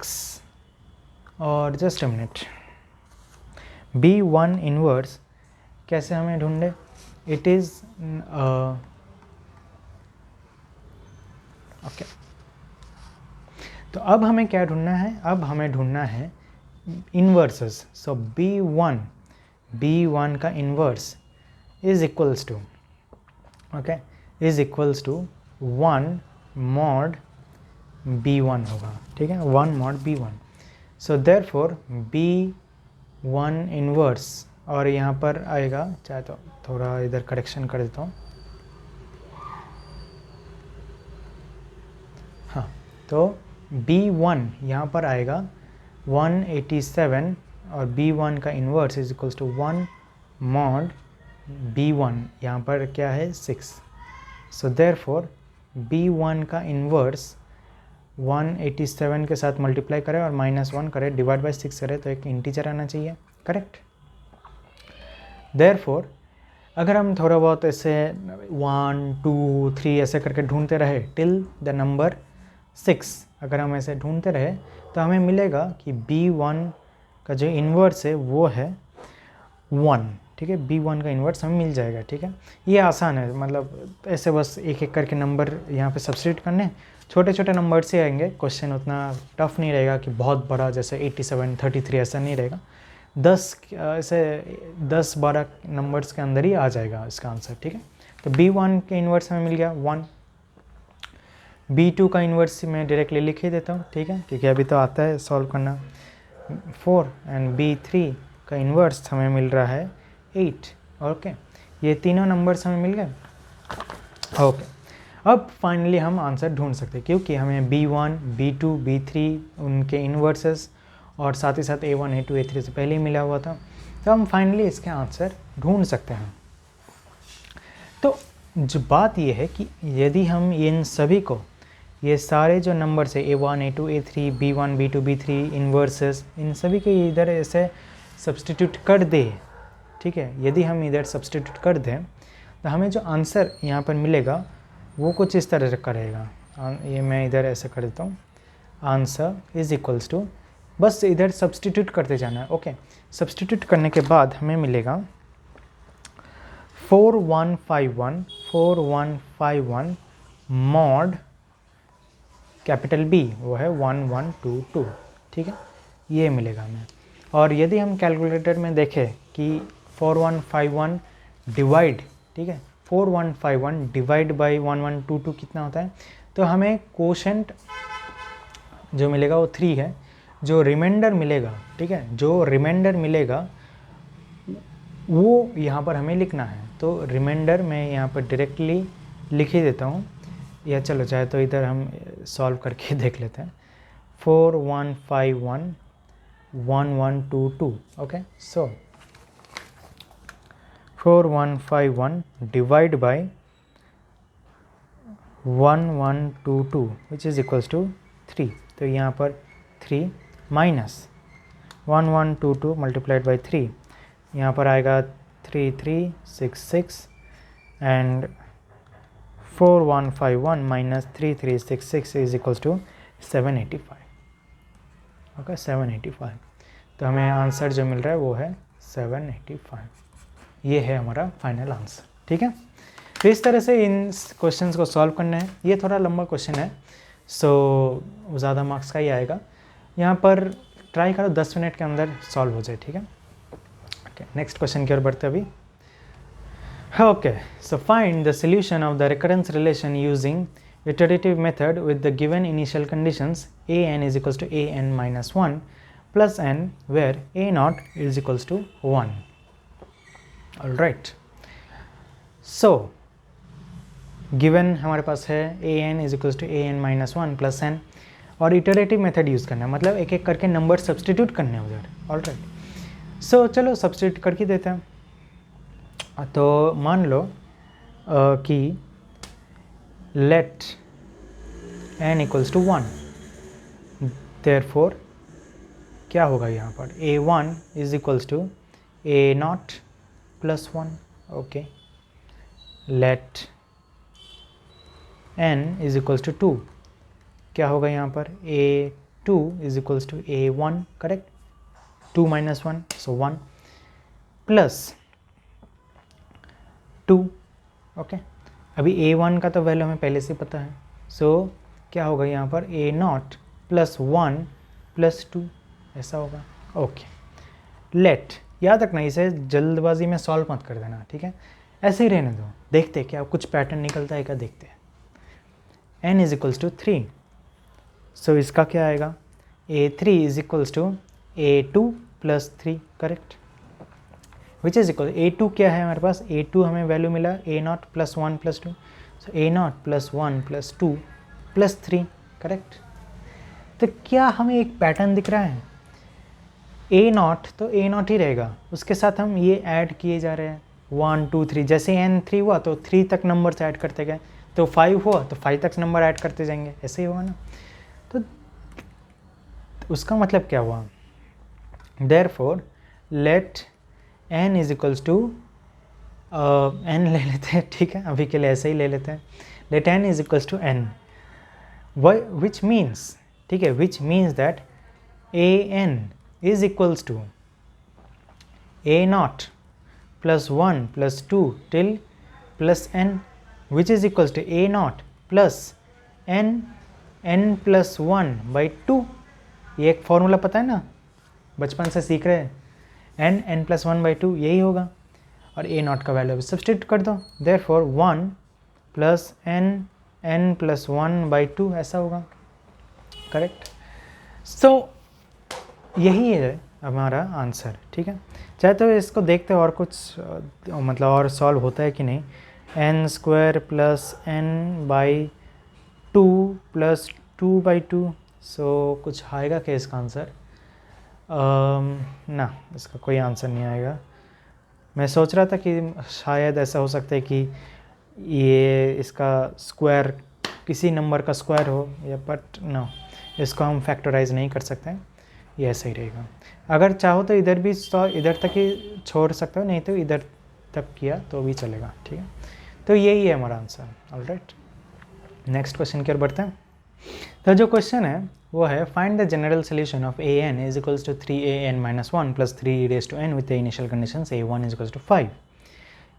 [SPEAKER 1] और just a minute, B1 inverse कैसे हमें ढूंढे? इट इज़ ओके, तो अब हमें क्या ढूंढना है? अब हमें ढूंढना है इन्वर्सेस। सो B1 का inverse is equals to to 1 mod B1 होगा। ठीक है, 1 mod B1। So therefore B1 inverse, और यहाँ पर आएगा, चाहे तो थोड़ा इधर करेक्शन कर देता हूँ, हाँ, तो B1 यहाँ पर आएगा 187 और B1 का inverse is equals to 1 mod B1, यहाँ पर क्या है 6। सो देयरफॉर B1 का इन्वर्स 187 के साथ मल्टीप्लाई करें और -1 करें, डिवाइड बाय 6 करें तो एक इंटीजर आना चाहिए, करेक्ट। देयरफॉर अगर हम थोड़ा बहुत ऐसे 1 2 3 ऐसे करके ढूंढते रहे टिल द नंबर 6, अगर हम ऐसे ढूंढते रहे तो हमें मिलेगा कि B1 का जो इन्वर्स है वो है 1, ठीक है। B1 का इन्वर्स हमें मिल जाएगा, ठीक है। ये आसान है, मतलब ऐसे बस एक एक करके नंबर यहाँ पे सब्स्टिट्यूट करने, छोटे छोटे नंबर से आएंगे, क्वेश्चन उतना टफ नहीं रहेगा कि बहुत बड़ा जैसे 87 33 ऐसा नहीं रहेगा। 10 ऐसे 10-12 नंबर्स के अंदर ही आ जाएगा इसका आंसर, ठीक है। तो B1 के इन्वर्स हमें मिल गया 1। B2 का इन्वर्स मैं डायरेक्टली लिख ही देता हूँ, ठीक है, क्योंकि अभी तो आता है सॉल्व करना 4। एंड B3 का इन्वर्स हमें मिल रहा है 8। ओके, ये तीनों नंबर्स हमें मिल गए। ओके, अब फाइनली हम आंसर ढूंढ सकते हैं, क्योंकि हमें B1 B2 B3 उनके इन्वर्सेस और साथ ही साथ A1 A2 A3 से पहले ही मिला हुआ था, तो हम फाइनली इसके आंसर ढूंढ सकते हैं। तो जो बात ये है कि यदि हम इन सभी को, ये सारे जो नंबर्स है A1 A2 A3 B1 B2 B3 inverses, इन सभी को इधर ऐसे सब्स्टिट्यूट कर दे, ठीक है। यदि हम इधर सब्स्टिट्यूट कर दें तो हमें जो आंसर यहाँ पर मिलेगा वो कुछ इस तरह का रहेगा। ये मैं इधर ऐसे कर देता हूँ, आंसर इज इक्वल्स टू, बस इधर सब्स्टिट्यूट करते जाना है। ओके, सब्स्टिट्यूट करने के बाद हमें मिलेगा 4151 मॉड कैपिटल B, वो है 1122, ठीक है, ये मिलेगा हमें। और यदि हम कैलकुलेटर में देखें कि 4151 डिवाइड, ठीक है, 4151 डिवाइड बाई 1122 कितना होता है, तो हमें कोशेंट जो मिलेगा वो 3 है। जो रिमाइंडर मिलेगा, ठीक है, जो रिमाइंडर मिलेगा वो यहाँ पर हमें लिखना है। तो रिमाइंडर मैं यहाँ पर डायरेक्टली लिख ही देता हूँ, या चलो चाहे तो इधर हम सॉल्व करके देख लेते हैं। 4151 1122, okay, so 4151 divide by 1122 which is equals to 3। तो यहाँ पर 3 माइनस 1122 मल्टीप्लाइड बाई 3, यहाँ पर आएगा 3366 and 4151 minus 3366 is equals to 785। Okay, 785। तो हमें आंसर जो मिल रहा है वो है 785। ये है हमारा फाइनल आंसर, ठीक है। तो इस तरह से इन क्वेश्चंस को सॉल्व करना है। ये थोड़ा लंबा क्वेश्चन है, सो ज़्यादा मार्क्स का ही आएगा। यहाँ पर ट्राई करो 10 मिनट के अंदर सॉल्व हो जाए, ठीक है। ओके, नेक्स्ट क्वेश्चन की ओर बढ़ते अभी। Okay, so find the solution of the recurrence relation using iterative method with the given initial conditions an is equals to an minus 1 plus n where a naught is equals to 1. All right, so given हमारे पास है an is equals to an minus 1 plus n, और iterative method use करना है, मतलब एक एक करके number substitute करने हैं उधर। ऑल राइट, सो चलो सब्सटीट्यूट करके देते हैं। तो मान लो कि let n equals to 1, therefore क्या होगा यहाँ पर a1 is equals to a not plus 1। Okay, let n is equals to 2, क्या होगा यहाँ पर a2 is equals to a1, correct, 2 minus 1 so 1 plus 2। Okay, अभी a1 का तो वैल्यू हमें पहले से पता है, सो क्या होगा यहाँ पर a नॉट प्लस 1 प्लस 2, ऐसा होगा। ओके, लेट, याद रखना इसे जल्दबाजी में सॉल्व मत कर देना, ठीक है, ऐसे ही रहने दो, देखते क्या कुछ पैटर्न निकलता है क्या, देखते हैं। n is equals to 3, so इसका क्या आएगा a3 is equals to a2 plus 3, correct, which is equal a2 क्या है हमारे पास, a2 हमें वैल्यू मिला a not plus 1 plus 2, so a not plus 1 plus 2 plus 3, correct. तो क्या हमें एक पैटर्न दिख रहा है, ए नॉट, तो ए नॉट ही रहेगा, उसके साथ हम ये ऐड किए जा रहे हैं 1 2 3, जैसे n 3 हुआ तो 3 तक नंबर से ऐड करते गए, तो 5 हुआ तो 5 तक नंबर ऐड करते जाएंगे, ऐसे ही होगा ना। तो उसका मतलब क्या हुआ, therefore let n is equals to n ले लेते हैं, ठीक है, अभी के लिए ऐसे ही ले लेते हैं, let n is equals to n, which means, ठीक है, which means that an is equals to a naught plus 1 plus 2 till plus n, which is equals to a naught plus n plus 1 by 2। ये एक formula पता है ना, बचपन से सीख रहे हैं, n plus 1 by 2 यही होगा, और a naught का वैल्यू अभी सब्सटीट्यूट कर दो, therefore 1 plus n plus 1 by 2 ऐसा होगा, करेक्ट। सो यही है हमारा आंसर, ठीक है। चाहे तो इसको देखते हैं और कुछ मतलब और सॉल्व होता है कि नहीं, n square plus n by 2 plus 2 by 2, सो कुछ आएगा क्या इसका आंसर, ना इसका कोई आंसर नहीं आएगा। मैं सोच रहा था कि शायद ऐसा हो सकता है कि ये इसका स्क्वायर किसी नंबर का स्क्वायर हो, या बट नो, इसको हम फैक्टराइज नहीं कर सकते हैं, ये ऐसा ही रहेगा। अगर चाहो तो इधर भी इधर तक ही छोड़ सकते हो, नहीं तो इधर तक किया तो भी चलेगा, ठीक है। तो यही है हमारा आंसर, ऑलराइट। नेक्स्ट क्वेश्चन की ओर बढ़ते हैं। तो जो क्वेश्चन है वो है find the general solution of an is equals to 3an-1 plus 3 raise to n with the initial condition a1 is equals to 5।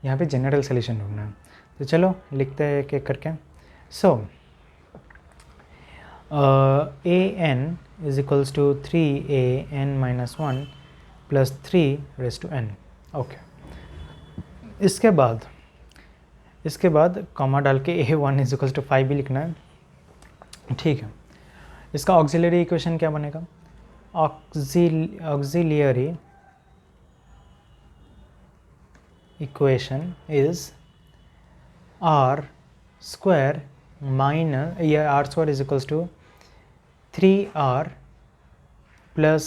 [SPEAKER 1] यहाँ पे जनरल सोल्यूशन ढूंढना है, तो चलो लिखते हैं एक एक करके। सो an is equals to 3an-1 plus 3 raised to n, okay. इसके बाद कॉमा डाल के a1 is equals to 5 भी लिखना है, ठीक है। इसका ऑक्सिलरी इक्वेशन क्या बनेगा, auxiliary equation is r square minus, या r square is equals to 3r plus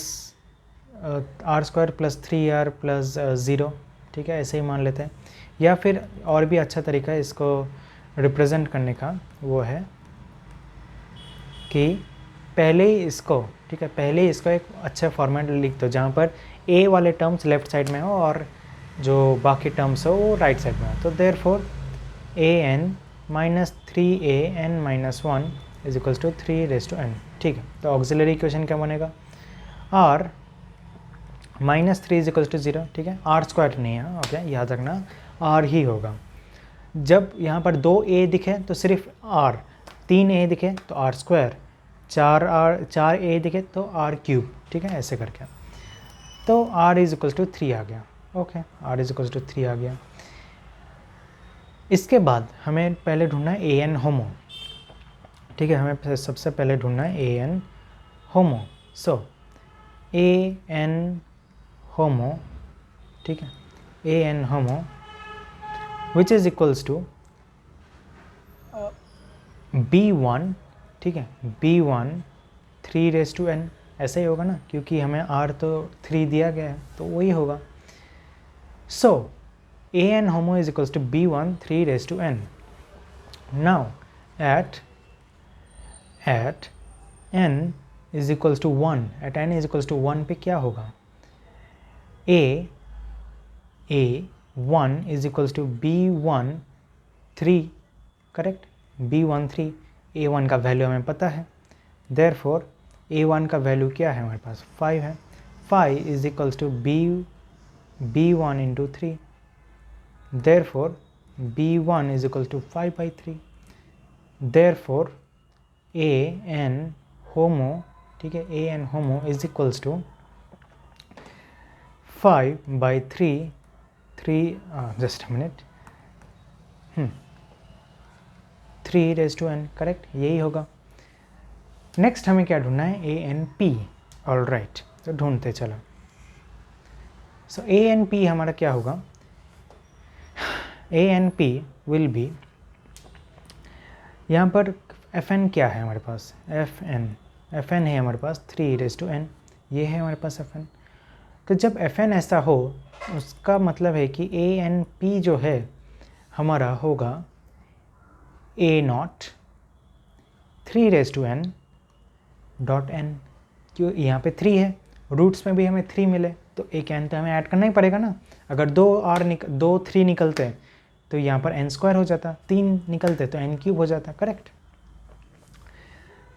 [SPEAKER 1] r square plus 3r plus 0, ठीक है, ऐसे ही मान लेते हैं। या फिर और भी अच्छा तरीका है इसको रिप्रेजेंट करने का, वो है कि पहले ही इसको, ठीक है, पहले ही इसको एक अच्छा फॉर्मेट लिख दो जहाँ पर a वाले टर्म्स लेफ्ट साइड में हो और जो बाकी टर्म्स हो वो राइट साइड में हो। तो therefore an minus 3an-1 is equals to 3 raise to n, ठीक है। तो ऑक्सिलरी इक्वेशन क्या बनेगा, r minus 3 is equals to 0, ठीक है, r स्क्वायर नहीं है, ओके, याद रखना r ही होगा। जब यहाँ पर 2a दिखे तो सिर्फ r, 3a दिखे तो r स्क्वायर, 4a दिखे तो r क्यूब, ठीक है, ऐसे करके। तो r इज इक्वल्स टू 3 आ गया, okay, r is equals to 3 आ गया। इसके बाद हमें पहले ढूंढना है an होमो, ठीक है, हमें सबसे पहले ढूंढना है an होमो। सो an होमो, ठीक है, an homo which is equals to b1, ठीक है, b1 3 रेज टू n, ऐसा ही होगा ना, क्योंकि हमें r तो 3 दिया गया है तो वही होगा। सो an homo is equals to b1 3 raised to n. Now at n is equals to 1, at n is equals to 1 पे क्या होगा, a1 is equals to b1 3, correct, b1 3, a1 का वैल्यू हमें पता है, therefore a1 का value क्या है हमारे पास, 5 है, 5 is equals to b1 into 3, therefore b1 is equals to 5 by 3, therefore an homo, ठीक है, an homo is equals to 5 by 3 just a minute, 3 raised to n, correct, यही होगा। नेक्स्ट हमें क्या ढूंढना है, ANP, ऑल राइट, तो ढूंढते चलो। सो ANP हमारा क्या होगा, ANP विल बी, यहाँ पर FN क्या है हमारे पास, FN है हमारे पास 3 raised to n, ये है हमारे पास FN, तो जब एफ एन ऐसा हो उसका मतलब है कि ए एन पी जो है हमारा होगा ए नॉट 3n डॉट एन। क्यों यहाँ पे 3 है, रूट्स में भी हमें 3 मिले तो एक n तो हमें ऐड करना ही पड़ेगा ना। अगर 2 3 निकलते हैं तो यहाँ पर n² हो जाता, 3 निकलते तो n³ हो जाता, करेक्ट।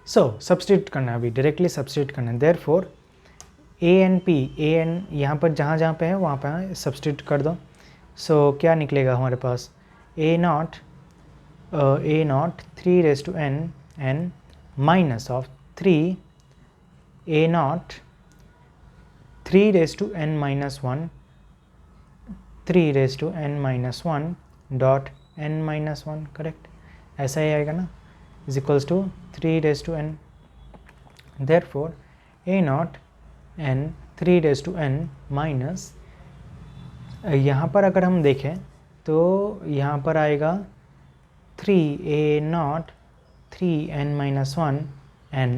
[SPEAKER 1] सो सब्स्टिट्यूट करना, अभी डायरेक्टली सब्स्टिट्यूट करना। Therefore A N P, A N यहाँ पर जहाँ जहाँ पे है वहाँ पे सब्स्टिट्यूट कर दो। सो क्या निकलेगा हमारे पास, a not 3n n minus of 3 a not 3n minus 1 3n minus 1 dot n minus 1, correct, ऐसा ही आएगा ना, is equals to 3n। Therefore a not n 3n minus, यहाँ पर अगर हम देखें तो यहाँ पर आएगा 3a not 3n minus 1 n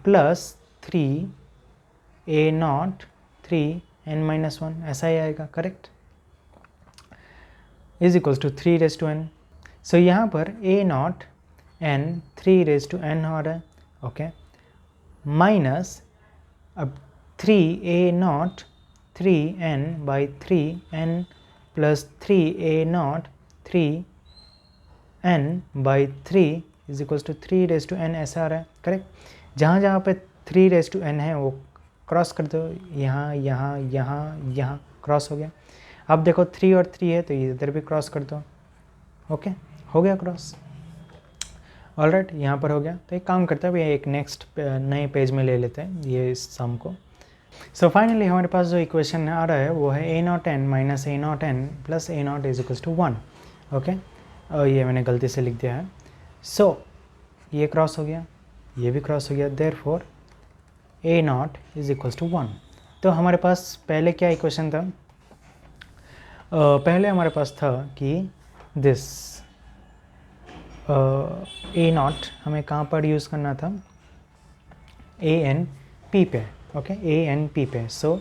[SPEAKER 1] plus 3a not 3n minus 1, ऐसा ही आएगा, correct, is equals to 3n। So यहाँ पर a नॉट n 3n हो रहा है, ओके, माइनस अब 3a not 3n by 3n plus 3a not 3n by 3 is equals to 3n, ऐसा आ रहा है, करेक्ट। जहाँ जहाँ पे 3n है वो क्रॉस कर दो, यहाँ यहाँ यहाँ यहाँ क्रॉस हो गया। अब देखो 3 और 3 है तो इधर भी क्रॉस कर दो, ओके, हो गया क्रॉस, ऑलराइट, यहाँ पर हो गया। तो एक काम करते हैं, अभी एक नेक्स्ट नए पेज में ले लेते हैं ये इस सम को। सो फाइनली हमारे पास जो इक्वेशन आ रहा है वो है a not n minus a not n plus a not is equals to 1, okay, और ये मैंने गलती से लिख दिया है। सो ये क्रॉस हो गया, ये भी क्रॉस हो गया, therefore a not is equals to 1। तो हमारे पास पहले क्या इक्वेशन था, पहले हमारे पास था कि दिस a नॉट हमें कहाँ पर यूज़ करना था, a n p पे, ओके, a n p पे। So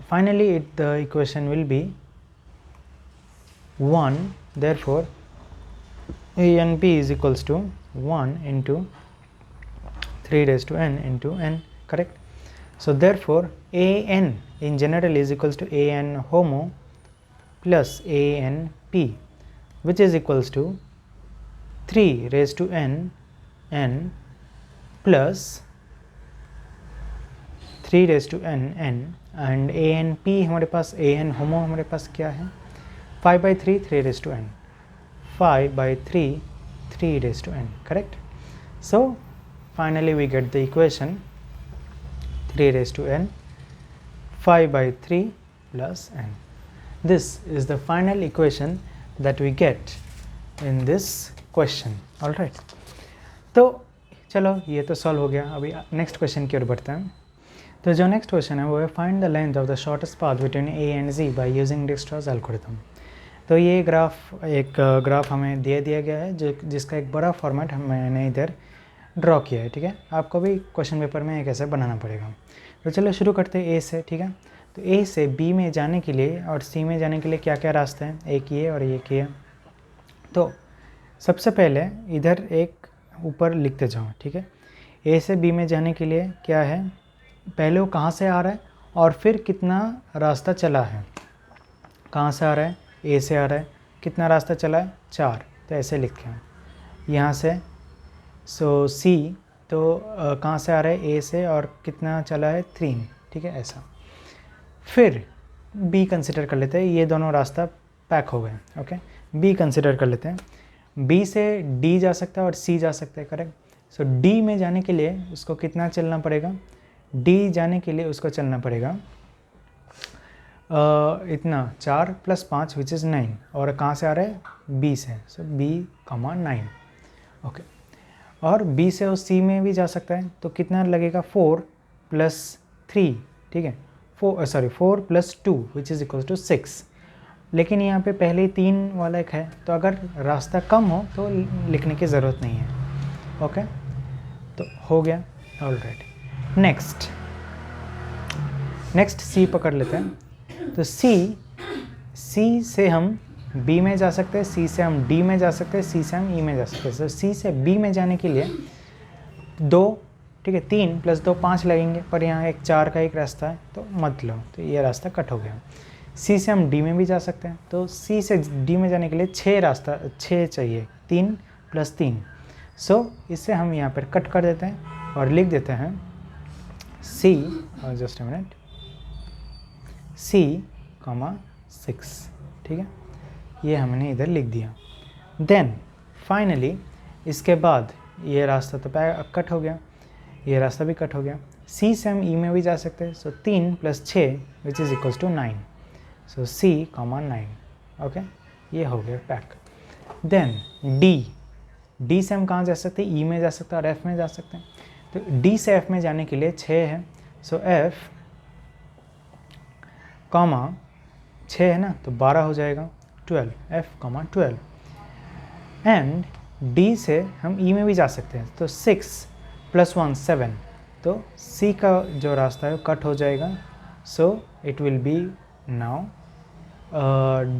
[SPEAKER 1] finally the equation will be 1, therefore a n p is equals to 1 into 3n into n, correct. So therefore a n in general is equals to a n homo plus a n p, which is equals to 3 raised to n n plus 3 raised to n n, and a n p हमारे पास, a n homo हमारे पास क्या है, 5/3 3 raised to n, 5/3 3 raised to n, correct. So finally we get the equation 3 raised to n 5/3 plus n. This is the final equation that we get in this question, all right. तो चलो ये तो solve हो गया, अभी next question की ओर बढ़ते हैं। तो जो नेक्स्ट क्वेश्चन है वो है find the length of the shortest path between a and z by using Dijkstra's algorithm. तो ये ग्राफ हमें दिया गया है जो जिसका एक बड़ा फॉर्मेट मैंने इधर ड्रॉ किया है, ठीक है। आपको भी क्वेश्चन पेपर में एक ऐसा बनाना पड़ेगा। तो चलो शुरू करते हैं ए से, ठीक है। तो ए से बी में जाने के लिए और सी में जाने के लिए क्या क्या रास्ते हैं, एक ये और एक ये। तो सबसे पहले इधर एक ऊपर लिखते जाओ, ठीक है। ए से बी में जाने के लिए क्या है, पहले वो कहाँ से आ रहा है और फिर कितना रास्ता चला है। कहाँ से आ रहा है, ए से आ रहा है, कितना रास्ता चला है, 4, तो ऐसे लिखे हैं यहाँ से। सो सी तो कहाँ से आ रहा है, ए से, और कितना चला है, 3, ठीक है, ऐसा। फिर बी कंसिडर कर लेते हैं, ये दोनों रास्ता पैक हो गए, ओके। बी कंसिडर कर लेते हैं, बी से डी जा सकता है और सी जा सकता है, करेक्ट। सो डी में जाने के लिए उसको कितना चलना पड़ेगा, डी जाने के लिए उसको चलना पड़ेगा इतना 4 + 5 विच इज़ 9, और कहाँ से आ रहा है, बी से। सो बी, 9, ओके। और बी से और सी में भी जा सकता है, तो कितना लगेगा, 4 + 3, ठीक है, 4 + 2 विच इज़ इक्वल टू 6। लेकिन यहाँ पे पहले ही 3 वाला एक है, तो अगर रास्ता कम हो तो लिखने की ज़रूरत नहीं है, ओके। तो हो गया, ऑलराइट। नेक्स्ट नेक्स्ट सी पकड़ लेते हैं। तो सी से हम बी में जा सकते हैं, सी से हम डी में जा सकते हैं, सी से हम ई में जा सकते हैं। तो सी से बी में जाने के लिए 2, ठीक है, 3 + 2 5 लगेंगे, पर यहाँ एक 4 का एक रास्ता है तो मत लो, तो ये रास्ता कट हो गया। सी से हम डी में भी जा सकते हैं, तो सी से डी में जाने के लिए 6 चाहिए, 3 + 3। सो इसे हम यहाँ पर कट कर देते हैं और लिख देते हैं सी, जस्ट अ मिनट, सी, 6, ठीक है, ये हमने इधर लिख दिया। देन फाइनली इसके बाद ये रास्ता तो कट हो गया, ये रास्ता भी कट हो गया। सी से हम ई में भी जा सकते हैं, so 3 + 6 which is equals to 9, so see, 9, okay, ये हो गया पैक। देन डी से हम कहाँ जा सकते हैं, ई में जा सकते हैं और एफ में जा सकते हैं। तो डी से एफ में जाने के लिए 6 है, सो एफ, 6 है ना, तो 12 हो जाएगा, 12, f, 12। एंड डी से हम ई में भी जा सकते हैं, तो 6 + 1 7, तो सी का जो रास्ता है वो कट हो जाएगा, so it will be now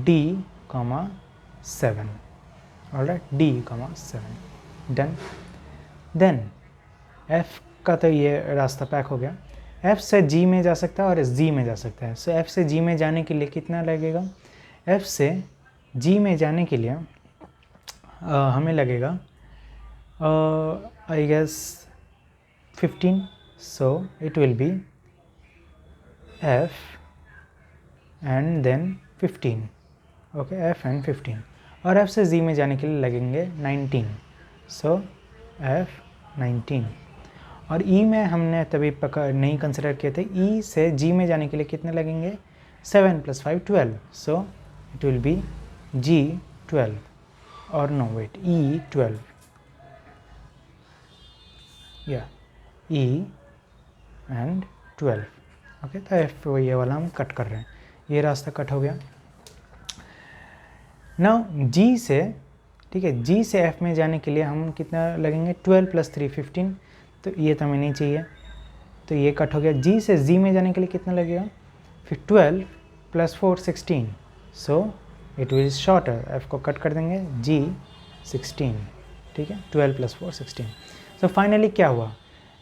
[SPEAKER 1] D, 7, alright, D, 7, done. Then F का तो ये रास्ता पैक हो गया। एफ से जी में जा सकता है और जी में जा सकता है। सो एफ से जी में जाने के लिए कितना लगेगा, एफ से जी में जाने के लिए हमें लगेगा I guess 15, so it will be F and then 15, okay, F and 15। और एफ से जी में जाने के लिए लगेंगे 19, सो एफ 19। और ई में हमने तभी नहीं कंसिडर किए थे, ई से जी में जाने के लिए कितने लगेंगे, 7 + 5 12, सो इट विल बी जी 12, और नो वेट, ई 12, या ई एंड 12, ओके। तो एफ ये वाला हम कट कर रहे हैं, ये रास्ता कट हो गया। नाउ जी से, ठीक है, जी से एफ में जाने के लिए हम कितना लगेंगे, 12 + 3 15, तो ये तो हमें नहीं चाहिए, तो ये कट हो गया। जी से जी में जाने के लिए कितना लगेगा, फिर 12 + 4 16, सो इट विल शॉर्टर, एफ को कट कर देंगे, जी 16, ठीक है, 12 + 4 16। सो फाइनली क्या हुआ,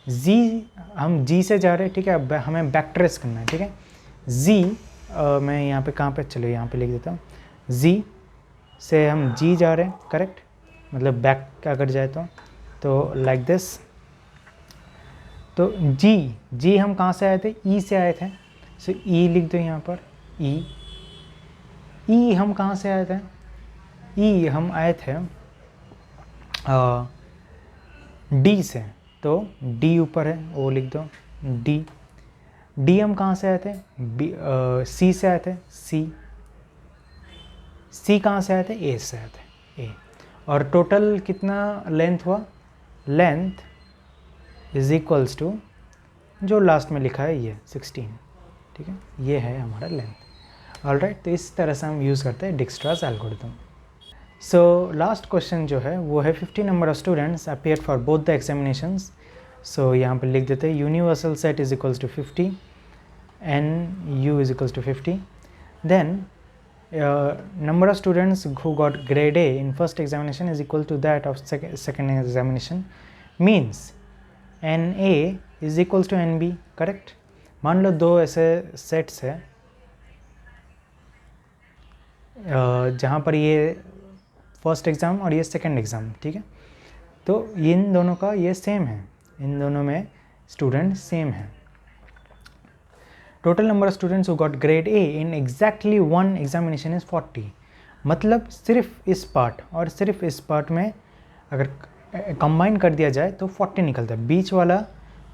[SPEAKER 1] जी, हम जी से जा रहे हैं, ठीक है, अब हमें बैक ट्रेस करना है, ठीक है। जी मैं यहाँ पे कहाँ पे, चलो यहाँ पे लिख देता हूँ, जी से हम जी जा रहे हैं, करेक्ट, मतलब बैक अगर जाए तो लाइक दिस। तो जी हम कहाँ से आए थे, ई से आए थे, सो ई लिख दो यहाँ पर, ई हम कहाँ से आए थे, ई हम आए थे डी से, तो डी ऊपर है वो लिख दो, डी हम कहाँ से आए थे, सी से आए थे, सी कहाँ से आए थे, ए से आए थे, ए। और टोटल कितना लेंथ हुआ, लेंथ इज इक्वल्स टू जो लास्ट में लिखा है ये 16, ठीक है, ये है हमारा लेंथ, ऑलराइट। तो इस तरह से हम यूज़ करते हैं Dijkstra's algorithm. So last question जो है वो है 50 number of students appear for both the examinations. सो यहाँ पर लिख देते हैं universal set is equals to 50 N U is equals to 50। Then number of students who got grade A in first examination is equal to that of second examination, means NA is equals to NB, correct. मान लो दो ऐसे sets है जहाँ पर ये first exam और ये second exam, ठीक है, तो इन दोनों का ये सेम है, इन दोनों में स्टूडेंट सेम है। Total number of students who got grade A in exactly one examination is 40। मतलब सिर्फ इस पार्ट और सिर्फ इस पार्ट में अगर कंबाइन कर दिया जाए तो 40 निकलता है, बीच वाला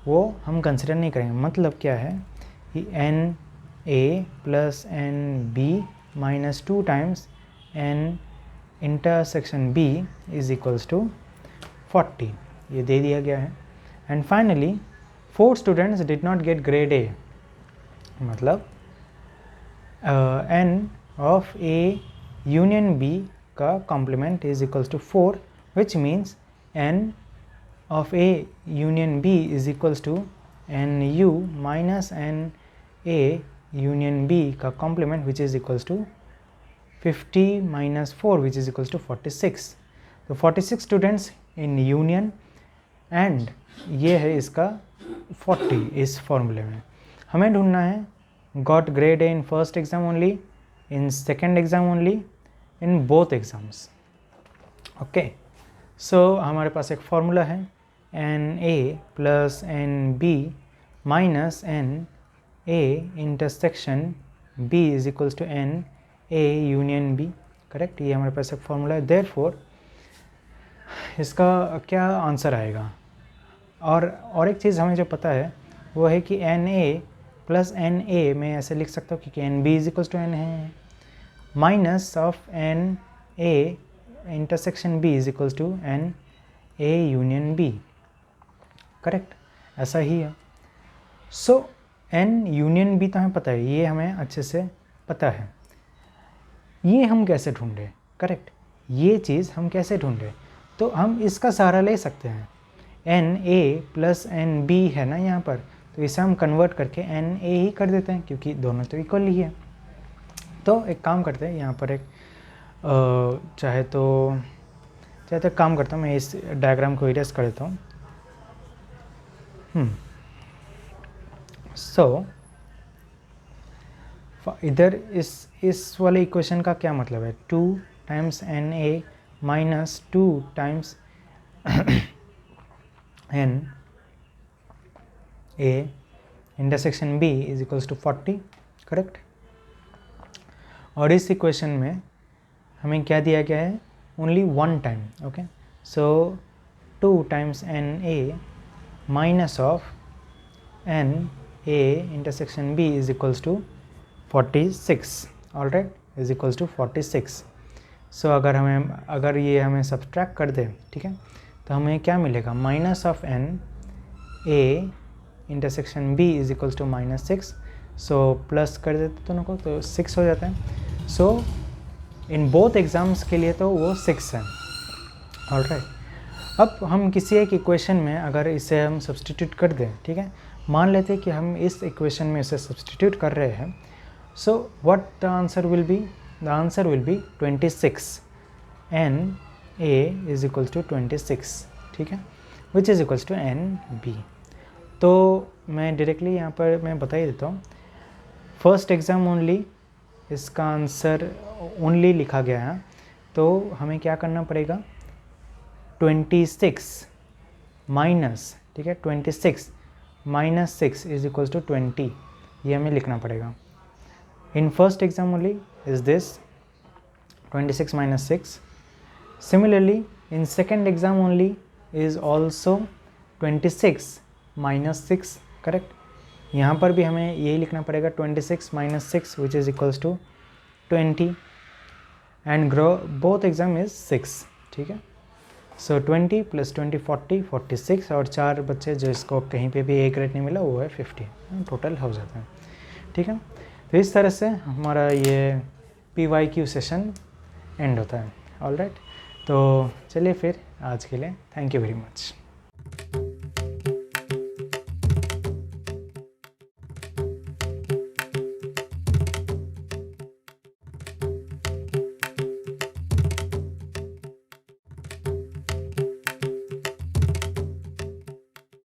[SPEAKER 1] वो हम कंसिडर नहीं करेंगे। मतलब क्या है कि N A plus N B minus 2 times N intersection B is equals to 40, ये दे दिया गया है। And finally 4 students did not get grade A, मतलब N of A union B का complement is equals to 4, which means N of A union B is equals to N U minus N A union B का complement which is equals to 50 minus 4 which is equals to 46। तो 46 students in union and ये है इसका 40 इस फॉर्मूले में। हमें ढूंढना है got grade A in first exam only, in second exam only, in both exams. Okay, so हमारे पास एक फॉर्मूला है N A plus N B minus N A intersection B is equals to N A union B. Correct, ये हमारे पास एक formula है। Therefore इसका क्या आंसर आएगा। और एक चीज़ हमें जो पता है वो है कि N A plus N A मैं ऐसे लिख सकता हूँ क्योंकि N B is equals to N है, minus of N A intersection B is equals to N A union B. Correct, ऐसा ही है। सो एन यूनियन बी तो हमें पता है, ये हमें अच्छे से पता है। ये हम कैसे ढूंढे, करेक्ट, ये चीज़ हम कैसे ढूंढे, तो हम इसका सहारा ले सकते हैं। N A plus N B है ना यहाँ पर, तो इसे हम कन्वर्ट करके एन ए ही कर देते हैं क्योंकि दोनों तो इक्वल ही है। तो एक काम करते हैं, यहाँ पर एक चाहे तो एक काम करता हूँ, मैं इस डायग्राम को इरेज कर देता हूँ। सो इधर इस वाले इक्वेशन का क्या मतलब है, 2 times n A minus 2 times n A intersection B is equals to 40। Correct, और इस इक्वेशन में हमें क्या दिया गया है, only 1 time. Okay, so 2 times n A minus of N A intersection B is equals to 46। Alright, is equals to 46। सो अगर ये हमें सब्ट्रैक्ट कर दे, ठीक है, तो हमें क्या मिलेगा, minus of N A intersection B is equals to -6। So plus कर देते दोनों को तो 6 हो जाता है। सो इन बोथ एग्ज़ाम्स के लिए तो वो 6 है। ऑलराइट, अब हम किसी एक इक्वेशन में अगर इसे हम सब्सटीट्यूट कर दें, ठीक है, मान लेते हैं कि हम इस इक्वेशन में इसे सब्सटीट्यूट कर रहे हैं। So what the answer will be, the answer will be 26। N A is equals to 26, ठीक है, which is equals to n B. तो मैं डायरेक्टली यहाँ पर मैं बता ही देता हूँ, फर्स्ट एग्ज़ाम ओनली इसका आंसर ओनली लिखा गया है। तो हमें क्या करना पड़ेगा, 26 माइनस, ठीक है, 26 माइनस 6 इज इक्वल्स टू 20, ये हमें लिखना पड़ेगा। In first exam only is this 26 minus 6। Similarly in second exam only is also 26 minus 6। Correct, यहाँ पर भी हमें यही लिखना पड़ेगा, 26 minus 6 which is equals to 20 and both exam is 6। ठीक है, सो 20 प्लस 20 40 46 और 4 बच्चे जो इसको कहीं पे भी A ग्रेड नहीं मिला वो है 50, टोटल हो जाता है। ठीक है, तो इस तरह से हमारा ये PYQ सेशन एंड होता है। ऑलराइट, तो चलिए फिर आज के लिए थैंक यू वेरी मच।